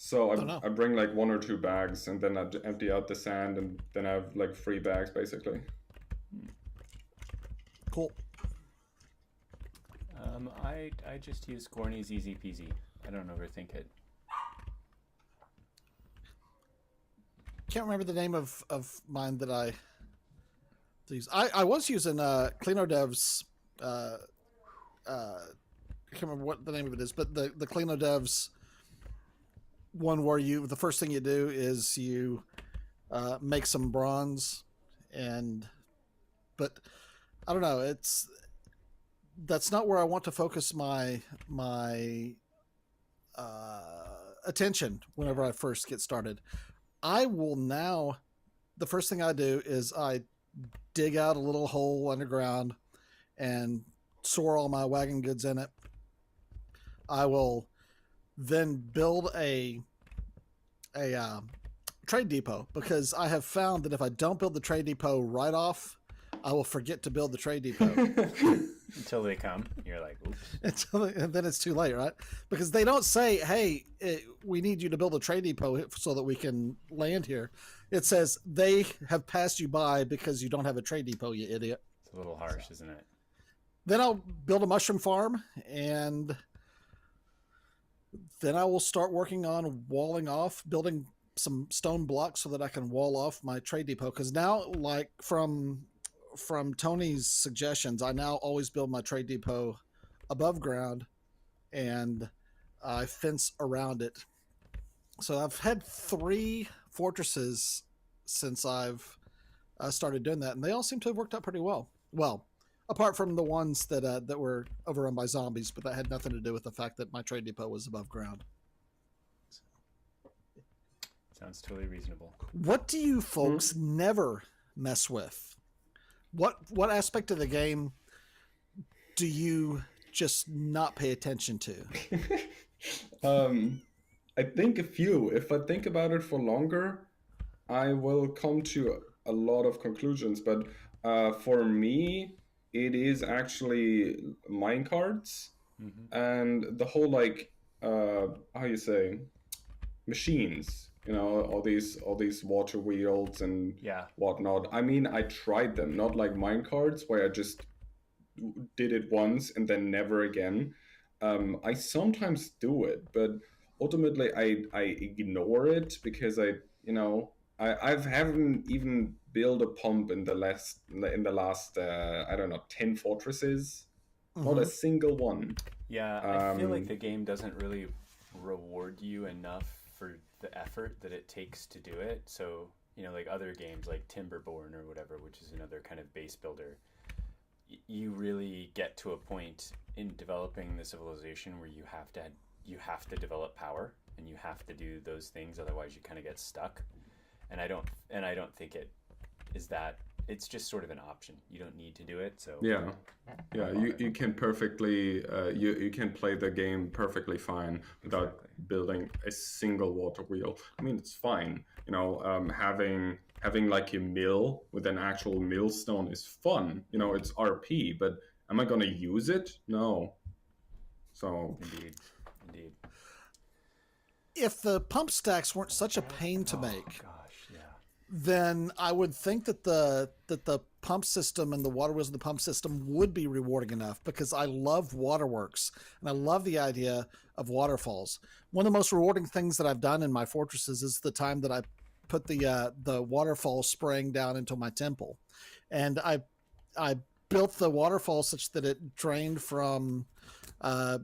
So Don't know. I bring like one or two bags, and then I empty out the sand, and then I have like 3 bags basically. Cool. I just use Gorney's easy peasy. I don't overthink it. Can't remember the name of mine that I use. I was using CleanoDev's. I can't remember what the name of it is, but the CleanoDev's one where the first thing you do is you make some bronze, but I don't know. That's not where I want to focus my attention whenever I first get started. I will now. The first thing I do is I dig out a little hole underground and store all my wagon goods in it. I will then build a trade depot, because I have found that if I don't build the trade depot right off, I will forget to build the trade depot. Until they come, you're like, oops. And then it's too late, right? Because they don't say, hey, we need you to build a trade depot so that we can land here. It says they have passed you by because you don't have a trade depot, you idiot. It's a little harsh, isn't it? Then I'll build a mushroom farm, and then I will start working on walling off, building some stone blocks so that I can wall off my trade depot. Because now, like from Tony's suggestions, I now always build my trade depot above ground, and I fence around it. So I've had 3 fortresses since I've started doing that, and they all seem to have worked out pretty well. Well, apart from the ones that were overrun by zombies, but that had nothing to do with the fact that my trade depot was above ground. Sounds totally reasonable. What do you folks never mess with? What aspect of the game do you just not pay attention to? I think a few. If I think about it for longer, I will come to a lot of conclusions. But for me, it is actually minecarts and the whole like how you say, machines. You know, all these water wheels and whatnot. I mean, I tried them, not like minecarts where I just did it once and then never again. I sometimes do it, but ultimately I ignore it because I haven't even built a pump in the last I don't know, 10 fortresses. Not a single one. Yeah, I feel like the game doesn't really reward you enough for the effort that it takes to do it. So, you know, like other games like Timberborn or whatever, which is another kind of base builder, you really get to a point in developing the civilization where you have to develop power and you have to do those things, otherwise you kind of get stuck. And I don't think it is that. It's just sort of an option. You don't need to do it. So yeah, you can perfectly you can play the game perfectly fine without building a single water wheel. I mean, it's fine. You know, having like a mill with an actual millstone is fun. You know, it's RP, but am I gonna use it? No. So indeed. If the pump stacks weren't such a pain to make, gosh, yeah, then I would think that the pump system and the water wheels of the pump system would be rewarding enough, because I love waterworks and I love the idea of waterfalls. One of the most rewarding things that I've done in my fortresses is the time that I put the waterfall spraying down into my temple, and I built the waterfall such that it drained from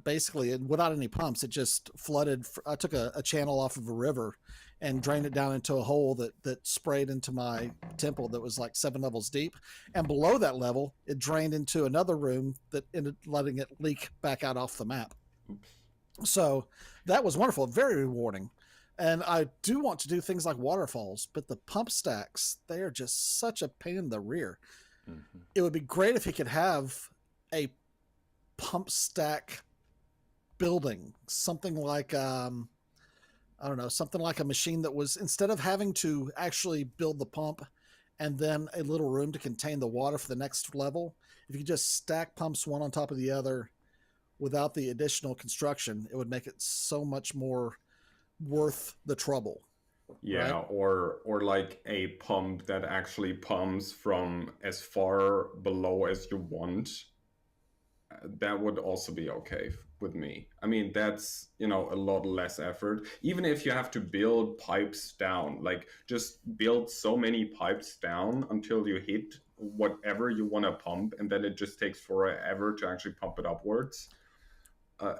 basically without any pumps. It just flooded. I took a channel off of a river and drained it down into a hole that sprayed into my temple that was like 7 levels deep. And below that level, it drained into another room that ended letting it leak back out off the map. So that was wonderful, very rewarding. And I do want to do things like waterfalls, but the pump stacks, they are just such a pain in the rear. Mm-hmm. It would be great if he could have a pump stack building, something like I don't know, something like a machine that was, instead of having to actually build the pump and then a little room to contain the water for the next level, if you could just stack pumps one on top of the other without the additional construction, it would make it so much more worth the trouble. Yeah, right? or like a pump that actually pumps from as far below as you want. That would also be okay with me. I mean, that's, a lot less effort. Even if you have to build pipes down, like just build so many pipes down until you hit whatever you want to pump, and then it just takes forever to actually pump it upwards.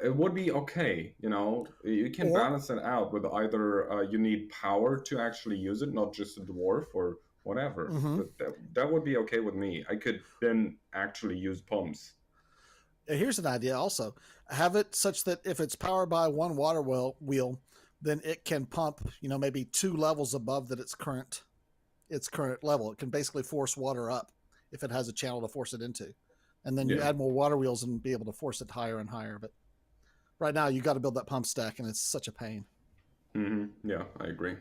It would be okay, You can balance it out with either you need power to actually use it, not just a dwarf or whatever. Mm-hmm. But that would be okay with me. I could then actually use pumps. Here's an idea also. Have it such that if it's powered by one water wheel, then it can pump, maybe 2 levels above its current level. It can basically force water up if it has a channel to force it into. And then you add more water wheels and be able to force it higher and higher. But right now you got to build that pump stack, and it's such a pain. Mm-hmm. Yeah, I agree.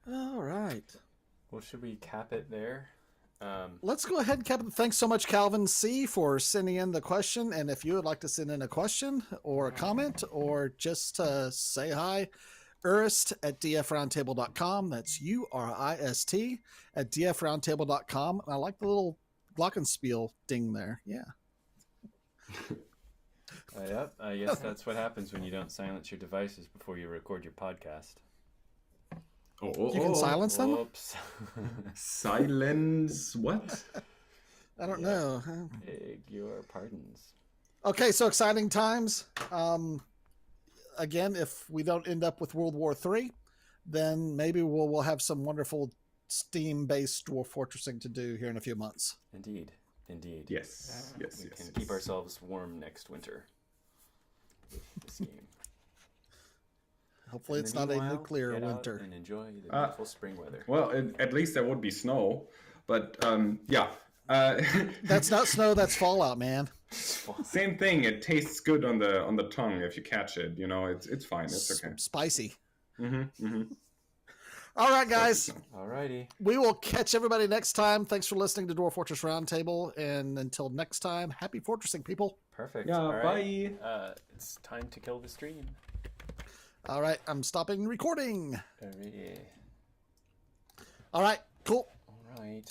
Yeah. All right. Well, should we cap it there? Let's go ahead and cap it. Thanks so much, Calvin C., for sending in the question. And if you would like to send in a question or a comment or just say hi, Urist at dfroundtable.com. That's URIST at dfroundtable.com. I like the little glockenspiel ding there. Yeah. Yep. I guess that's what happens when you don't silence your devices before you record your podcast. You can silence them? Whoops. Silence what? I don't know. Beg your pardons. Okay, so exciting times. Again, if we don't end up with World War III, then maybe we'll have some wonderful Steam-based dwarf fortressing to do here in a few months. Indeed. Yes. We can keep ourselves warm next winter with this game. Hopefully it's not a nuclear winter. And enjoy the beautiful spring weather. Well, at least there would be snow. But yeah. That's not snow, that's fallout, man. Same thing. It tastes good on the tongue if you catch it. It's fine. It's okay. Spicy. Mm-hmm. Mm-hmm. All right, guys. All righty. We will catch everybody next time. Thanks for listening to Dwarf Fortress Roundtable. And until next time, happy fortressing, people. Perfect. Yeah, all bye. Right. It's time to kill the stream. All right, I'm stopping recording. Alrighty. All right, cool. All right.